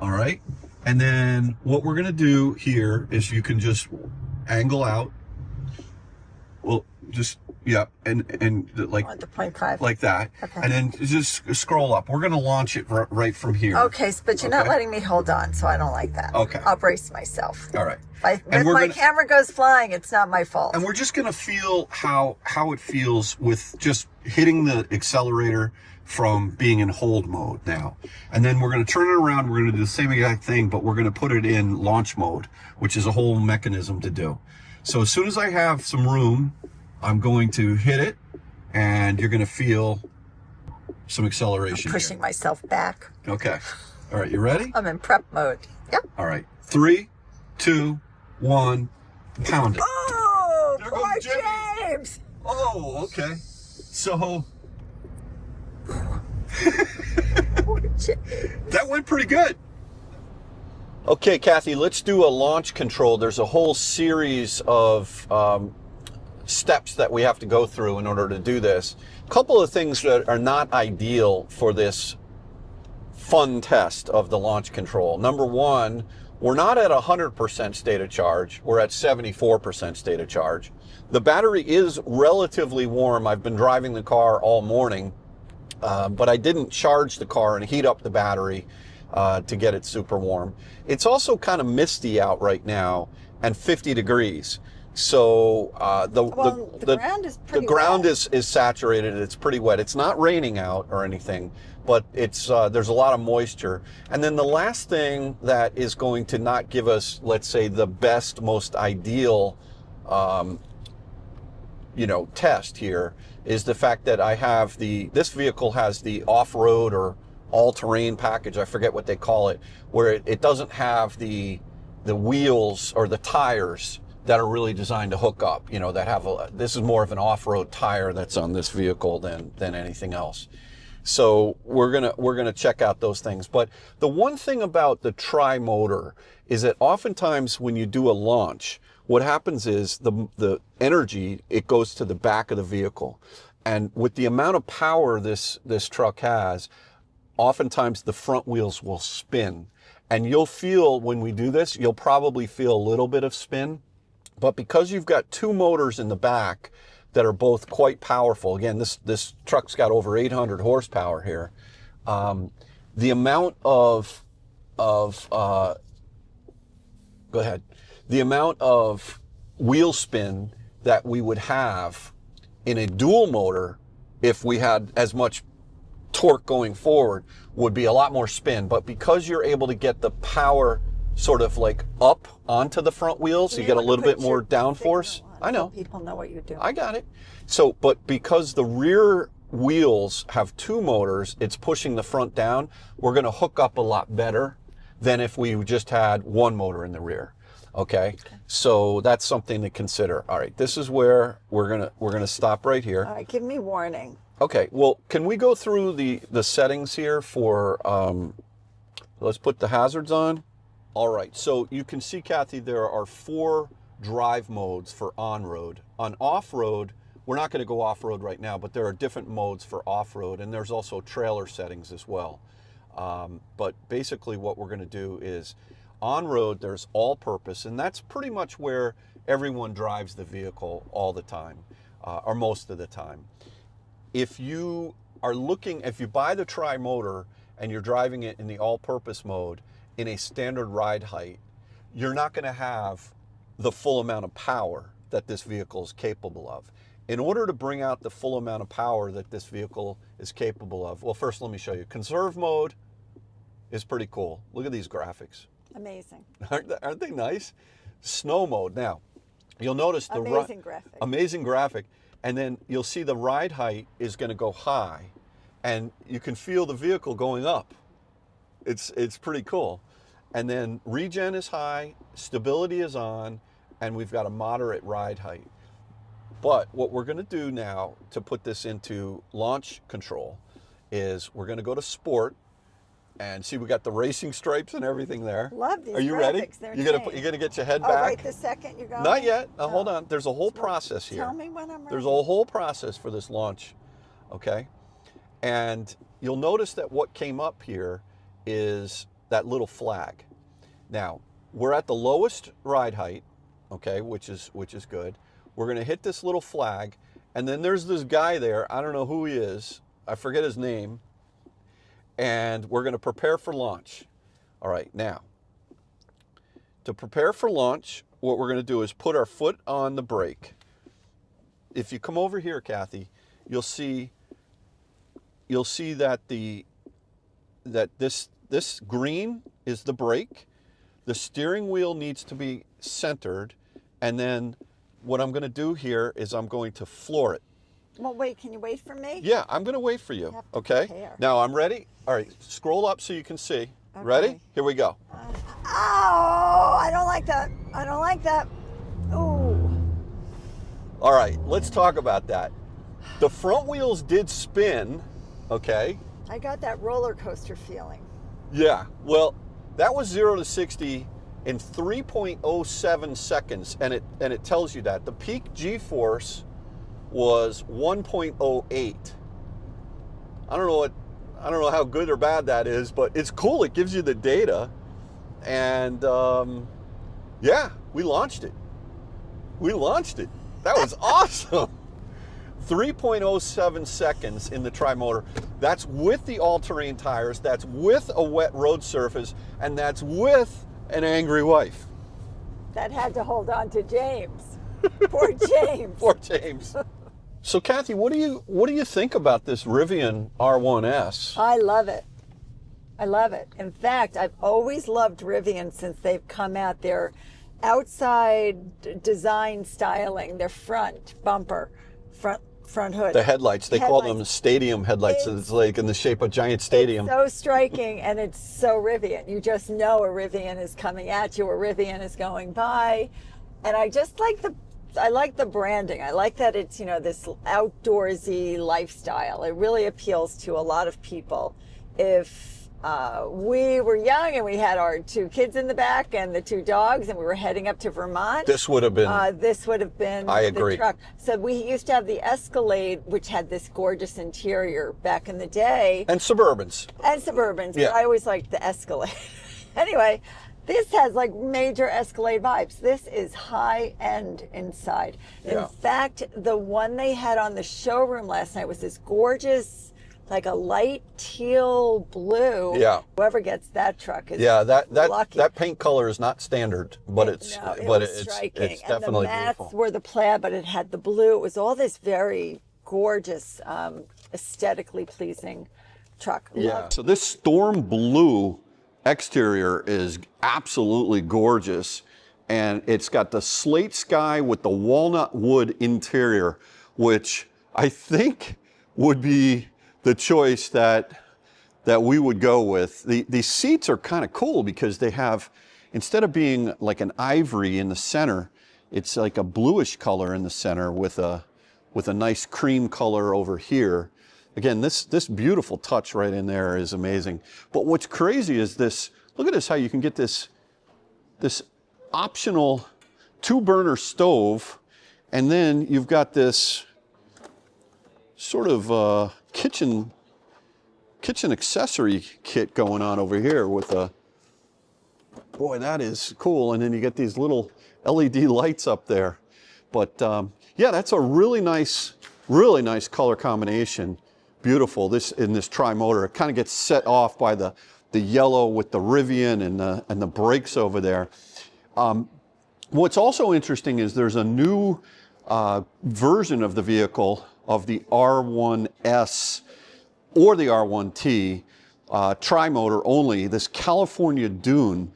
All right. And then what we're gonna do here is you can just angle out. Well, just yeah, and like the 0.5, like that, okay. And then just scroll up. We're gonna launch it right from here. Okay, but you're not letting me hold on, so I don't like that. Okay, I'll brace myself. All right. If my camera goes flying, it's not my fault. And we're just gonna feel how it feels with just hitting the accelerator from being in hold mode now. And then we're gonna turn it around. We're gonna do the same exact thing, but we're gonna put it in launch mode, which is a whole mechanism to do. So as soon as I have some room, I'm going to hit it, and you're going to feel some acceleration. I'm pushing myself back. Okay. All right, you ready? I'm in prep mode. Yep. All right. 3, 2, 1, pound it. Oh, there poor goes Jimmy. James. Oh, okay. So that went pretty good. Okay, Kathy, let's do a launch control. There's a whole series of steps that we have to go through in order to do this. A couple of things that are not ideal for this fun test of the launch control. Number one, we're not at 100% state of charge. We're at 74% state of charge. The battery is relatively warm. I've been driving the car all morning, but I didn't charge the car and heat up the battery to get it super warm. It's also kind of misty out right now and 50 degrees. So the ground is pretty ground wet. is saturated. It's pretty wet. It's not raining out or anything, but it's there's a lot of moisture. And then the last thing that is going to not give us, let's say, the best, most ideal test here is the fact that I have this vehicle has the off-road or all-terrain package, I forget what they call it, where it doesn't have the wheels or the tires that are really designed to hook up, that have this is more of an off-road tire that's on this vehicle than anything else. So we're gonna check out those things. But the one thing about the Tri-Motor is that oftentimes when you do a launch, what happens is the energy, it goes to the back of the vehicle. And with the amount of power this truck has, oftentimes the front wheels will spin. And you'll feel, when we do this, you'll probably feel a little bit of spin. But because you've got two motors in the back that are both quite powerful, again, this truck's got over 800 horsepower here, the amount of go ahead, the amount of wheel spin that we would have in a dual motor, if we had as much torque going forward, would be a lot more spin. But because you're able to get the power sort of like up onto the front wheels, you get a little bit more downforce. I know. People know what you're doing. I got it. So, but because the rear wheels have two motors, it's pushing the front down. We're going to hook up a lot better than if we just had one motor in the rear. Okay. So that's something to consider. All right. This is where we're gonna stop right here. All right. Give me warning. Okay. Well, can we go through the settings here for? Let's put the hazards on. All right, so you can see, Kathy, there are 4 drive modes for on-road. On off-road, we're not going to go off-road right now, but there are different modes for off-road, and there's also trailer settings as well. But basically what we're going to do is on-road, there's all-purpose, and that's pretty much where everyone drives the vehicle all the time, or most of the time. If you buy the Tri-Motor and you're driving it in the all-purpose mode, in a standard ride height, you're not going to have the full amount of power that this vehicle is capable of. in order to bring out the full amount of power that this vehicle is capable of, well, first let me show you. Conserve mode is pretty cool. Look at these graphics. Amazing. Aren't they nice? Snow mode. Now, you'll notice the Amazing graphic. Amazing graphic. And then you'll see the ride height is going to go high, and you can feel the vehicle going up. It's pretty cool. And then regen is high, stability is on, and we've got a moderate ride height. But what we're going to do now to put this into launch control is we're going to go to sport, and see, we got the racing stripes and everything there. Love these. Are you ready? They're You're gonna get your head back. Right this second you're going. Not yet. Hold on. There's a whole process here. Tell me when I'm ready. There's a whole process for this launch, okay? And you'll notice that what came up here is that little flag. Now, we're at the lowest ride height, okay, which is good. We're gonna hit this little flag, and then there's this guy there, I don't know who he is, I forget his name, and we're gonna prepare for launch. All right, now, to prepare for launch, what we're gonna do is put our foot on the brake. If you come over here, Kathy, you'll see that this green is the brake. The steering wheel needs to be centered, and then what I'm going to do here is I'm going to floor it. Well, wait, can you wait for me? Yeah, I'm going to wait for you. Okay. Prepare. Now I'm ready. All right, scroll up so you can see. Okay. Ready? Here we go. Oh, I don't like that. I don't like that. Ooh. All right, let's talk about that. The front wheels did spin, okay? I got that roller coaster feeling. Yeah, well, that was 0 to 60 in 3.07 seconds, and it tells you that. The peak G-force was 1.08. I don't know how good or bad that is, but it's cool. It gives you the data, and yeah, we launched it. We launched it. That was awesome. 3.07 seconds in the Tri-Motor. That's with the all-terrain tires, that's with a wet road surface, and that's with an angry wife. That had to hold on to James. Poor James. Poor James. So Kathy, what do you think about this Rivian R1S? I love it. I love it. In fact, I've always loved Rivian since they've come out. Their outside design styling, their front bumper, front hood. The headlights, they call them stadium headlights. It's like in the shape of a giant stadium. So striking, and it's so Rivian. You just know a Rivian is coming at you, a Rivian is going by. And I just like the branding. I like that it's, this outdoorsy lifestyle. It really appeals to a lot of people. If we were young and we had our 2 kids in the back and the 2 dogs, and we were heading up to Vermont, this would have been I agree. The truck. So we used to have the Escalade, which had this gorgeous interior back in the day. And Suburbans. Yeah. But I always liked the Escalade. Anyway, this has like major Escalade vibes. This is high end inside. Yeah. In fact, the one they had on the showroom last night was this gorgeous, like a light teal blue. Yeah. Whoever gets that truck is lucky. That paint color is not standard, but it's striking. it's definitely and the mats beautiful. were the plaid, but it had the blue. It was all this very gorgeous, aesthetically pleasing truck. Yeah. So this storm blue exterior is absolutely gorgeous, and it's got the slate sky with the walnut wood interior, which I think would be the choice that we would go with. These seats are kind of cool because they have, instead of being like an ivory in the center, it's like a bluish color in the center with a nice cream color over here. Again, this beautiful touch right in there is amazing. But what's crazy is this, look at this, how you can get this optional 2-burner stove, and then you've got this sort of kitchen accessory kit going on over here with boy, that is cool. And then you get these little LED lights up there. But yeah, that's a really nice color combination. Beautiful. In this Tri-Motor, it kind of gets set off by the yellow with the Rivian and the brakes over there. What's also interesting is there's a new version of the vehicle of the R1S or the R1T Tri-Motor only, this California Dune,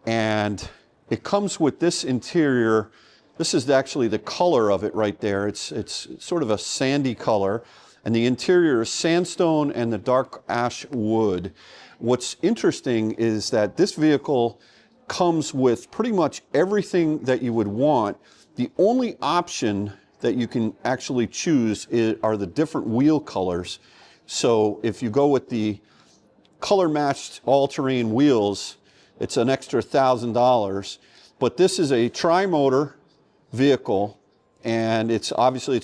and it comes with this interior. This is actually the color of it right there. It's sort of a sandy color, and the interior is sandstone and the dark ash wood. What's interesting is that this vehicle comes with pretty much everything that you would want. The only option that you can actually choose are the different wheel colors. So if you go with the color matched all-terrain wheels, it's an extra $1,000. But this is a tri-motor vehicle, and it's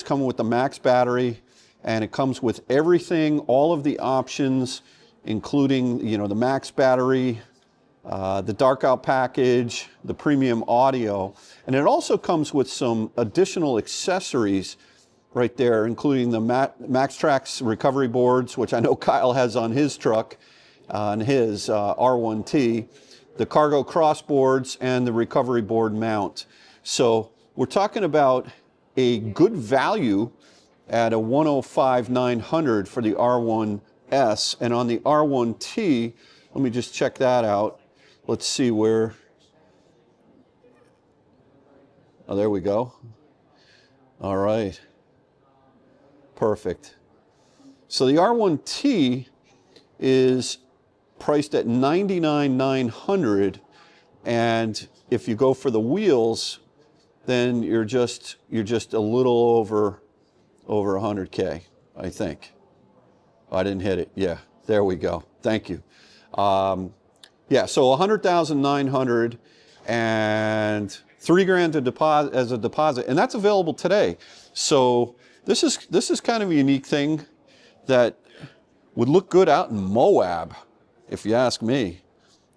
coming with the max battery, and it comes with everything, all of the options, including, you know, the max battery, the dark out package, the premium audio, and it also comes with some additional accessories right there, including the MaxTrax recovery boards, which I know Kyle has on his truck, on his R1T, the cargo cross boards, and the recovery board mount. So we're talking about a good value at a $105,900 for the R1S, and on the R1T, let me just check that out. Let's see where, oh, there we go. All right, perfect. So the R1T is priced at $99,900, and if you go for the wheels, then you're just a little over 100K, I think. Oh, I didn't hit it. Yeah, there we go. Thank you. Yeah, so $100,900 and $3,000 to deposit as a deposit, and that's available today. So this is kind of a unique thing that would look good out in Moab, if you ask me.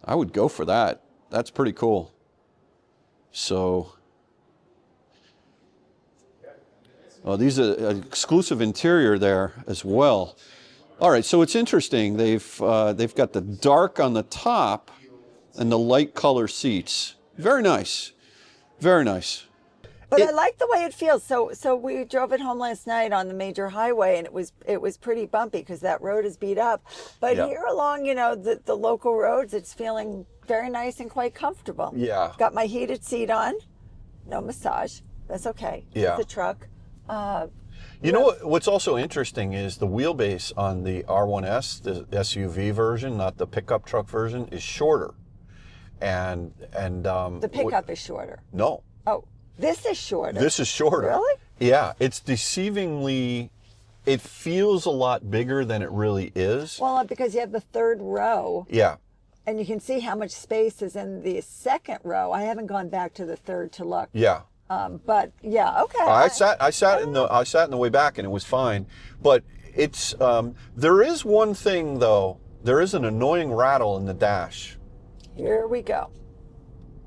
I would go for that. That's pretty cool. So, oh, these are exclusive interior there as well. All right, so it's interesting. They've got the dark on the top and the light color seats. Very nice, very nice. But I like the way it feels. So we drove it home last night on the major highway, and it was pretty bumpy because that road is beat up. But Yeah. here along, you know, the local roads, it's feeling very nice and quite comfortable. Yeah. Got my heated seat on. No massage. That's okay. Yeah. It's a truck. You know what's also interesting is the wheelbase on the R1S, the SUV version, not the pickup truck version, is shorter. And The pickup is shorter. no, Oh, this is shorter. this is shorter. Really? Yeah, it's deceivingly. It feels a lot bigger than it really is. Well, because you have the third row, Yeah. and you can see how much space is in the second row. I haven't gone back to the third to look. Yeah. But yeah, okay. I sat in the way back and it was fine. But it's there is one thing though. There is an annoying rattle in the dash. Here we go.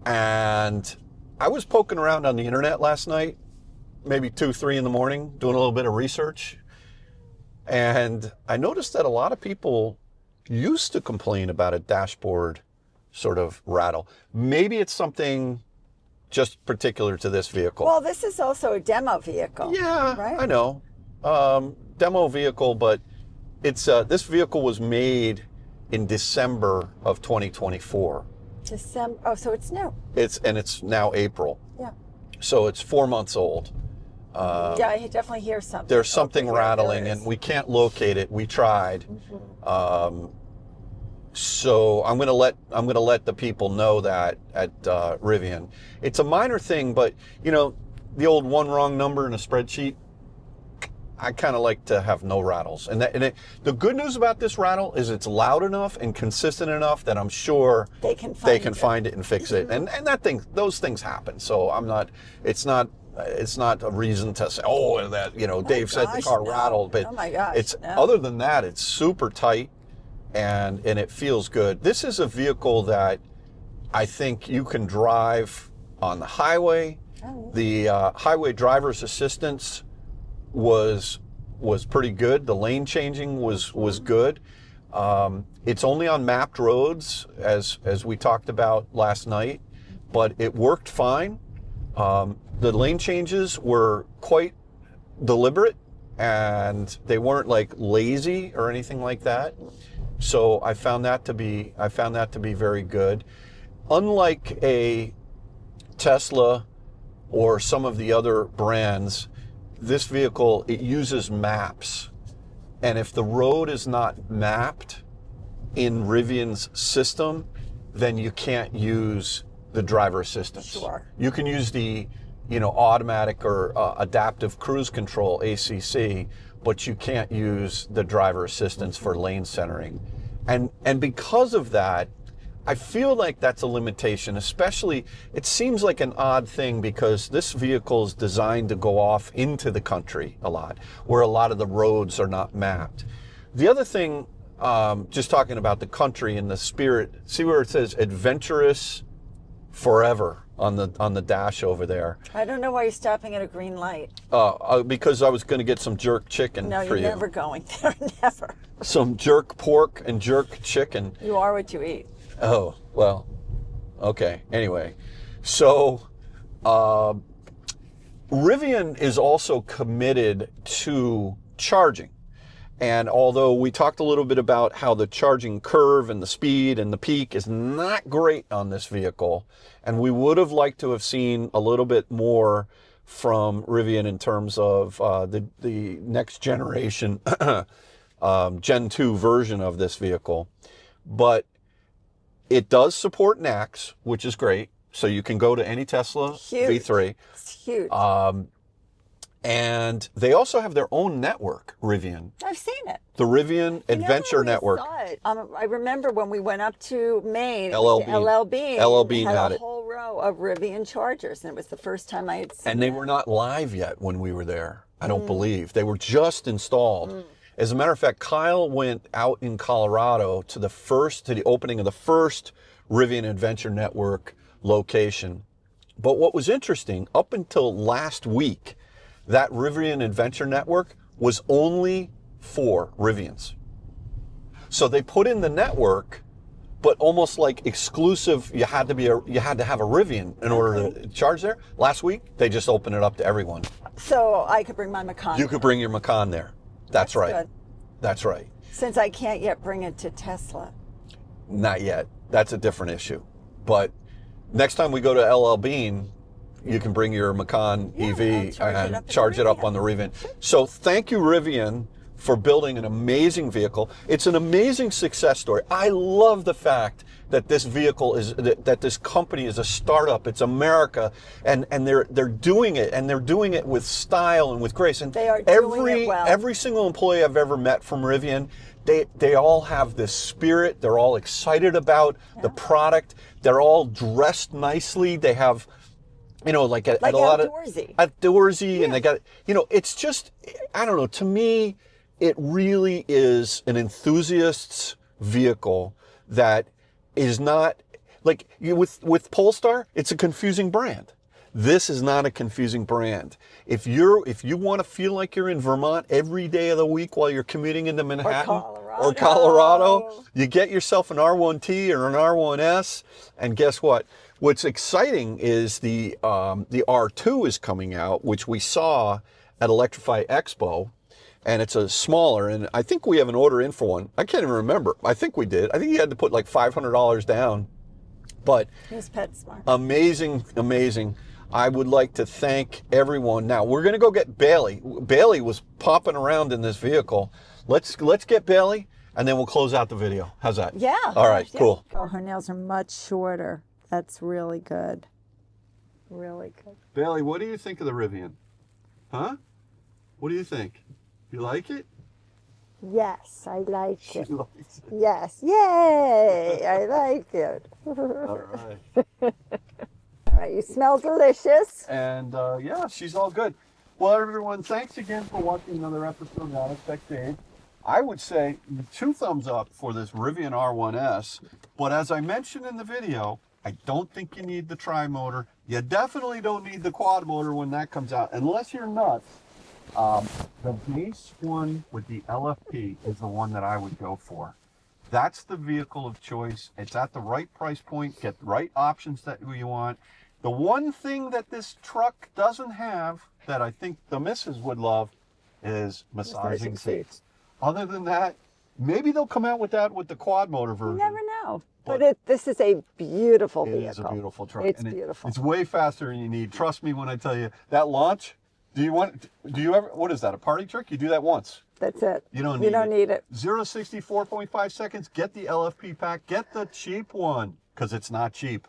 And I was poking around on the internet last night, maybe 2, 3 in the morning, doing a little bit of research. And I noticed that a lot of people used to complain about a dashboard sort of rattle. Maybe it's something just particular to this vehicle. Well, this is also a demo vehicle. Yeah, right? I know. Demo vehicle, but it's this vehicle was made in December of 2024. December. Oh, so it's new. It's now April, Yeah. so it's 4 months old. Yeah, I definitely hear something. There's something Okay, yeah, rattling, there and is. we can't locate it. We tried. So I'm gonna let the people know that at Rivian. It's a minor thing, but you know, the old one wrong number in a spreadsheet. I kind of like to have no rattles, the good news about this rattle is it's loud enough and consistent enough that I'm sure They can find it and fix it, and those things happen. So it's not a reason to say, oh, that, you know, Dave said the gosh, car no. rattled, but Oh my gosh, it's no. other than that, it's super tight and it feels good. This is a vehicle that I think you can drive on the highway. Oh. The highway driver's assistance was pretty good. The lane changing was good. It's only on mapped roads, as we talked about last night, but it worked fine. the lane changes were quite deliberate, and they weren't like lazy or anything like that. So I found that to be very good. Unlike a Tesla or some of the other brands, this vehicle, it uses maps. And if the road is not mapped in Rivian's system, then you can't use the driver assistance. Sure. You can use the, automatic or adaptive cruise control, ACC, but you can't use the driver assistance for lane centering. And because of that, I feel like that's a limitation, especially, it seems like an odd thing because this vehicle is designed to go off into the country a lot, where a lot of the roads are not mapped. The other thing, just talking about the country and the spirit, see where it says adventurous forever on the dash over there. I don't know why you're stopping at a green light. Because I was going to get some jerk chicken No, for you're you. never going there, never. Some jerk pork and jerk chicken. You are what you eat. Oh, well, okay. Anyway, so Rivian is also committed to charging. And although we talked a little bit about how the charging curve and the speed and the peak is not great on this vehicle, and we would have liked to have seen a little bit more from Rivian in terms of the next generation Gen 2 version of this vehicle. But it does support NACS, which is great. So you can go to any Tesla Huge. V3. It's huge. And they also have their own network, Rivian. I've seen it. The Rivian Adventure Network. Saw it. I remember when we went up to Maine, LL Bean had had a it. whole row of Rivian chargers, and it was the first time I had seen And they that. were not live yet when we were there, I don't believe. They were just installed. As a matter of fact, Kyle went out in Colorado to the opening of the first Rivian Adventure Network location. But what was interesting, up until last week, that Rivian Adventure Network was only for Rivians. So they put in the network, but almost like exclusive, you had to have a Rivian in order to charge there. Last week, they just opened it up to everyone. So I could bring my Macan. You could bring your Macan there. That's right. Good. That's right. Since I can't yet bring it to Tesla. Not yet. That's a different issue. But next time we go to LL Bean, you can bring your Macan EV and charge it up on the Rivian. So thank you, Rivian, for building an amazing vehicle. It's an amazing success story. I love the fact that this vehicle is, that this company is a startup. It's America, and they're doing it, and they're doing it with style and with grace. And They are doing it well. every single employee I've ever met from Rivian, they all have this spirit. They're all excited about the product. They're all dressed nicely. They have, at a lot of outdoorsy, and they got, it's just, I don't know, to me, it really is an enthusiast's vehicle that is not, like with Polestar, it's a confusing brand. This is not a confusing brand. If you want to feel like you're in Vermont every day of the week while you're commuting into Manhattan or Colorado, you get yourself an R1T or an R1S, and guess what? What's exciting is the R2 is coming out, which we saw at Electrify Expo, and it's a smaller, and I think we have an order in for one. I can't even remember. I think we did. I think you had to put like $500 down, but He's PetSmart. amazing, amazing. I would like to thank everyone. Now we're gonna go get Bailey. Bailey was popping around in this vehicle. Let's get Bailey, and then we'll close out the video. How's that? Yeah. All right, cool. Oh, her nails are much shorter. That's really good. Really good. Bailey, what do you think of the Rivian? Huh? What do you think? You like it? Yes, I like She it. likes it. Yes. Yay! I like it. All right. All right, you smell delicious. And yeah, she's all good. Well, everyone, thanks again for watching another episode of Unexpected Dave. I would say 2 thumbs up for this Rivian R1S, but as I mentioned in the video, I don't think you need the tri-motor. You definitely don't need the quad motor when that comes out, unless you're nuts. The base one with the LFP is the one that I would go for. That's the vehicle of choice. It's at the right price point, get the right options that you want. The one thing that this truck doesn't have that I think the missus would love is massaging seats. Other than that, maybe they'll come out with that with the quad motor version. You never know. But this is a beautiful vehicle. It is a beautiful truck. It's and beautiful. It's way faster than you need. Trust me when I tell you that launch. Do you ever? What is that? A party trick? You do that once. That's it. You don't need it. 0 to 60, 4.5 seconds. Get the LFP pack. Get the cheap one because it's not cheap.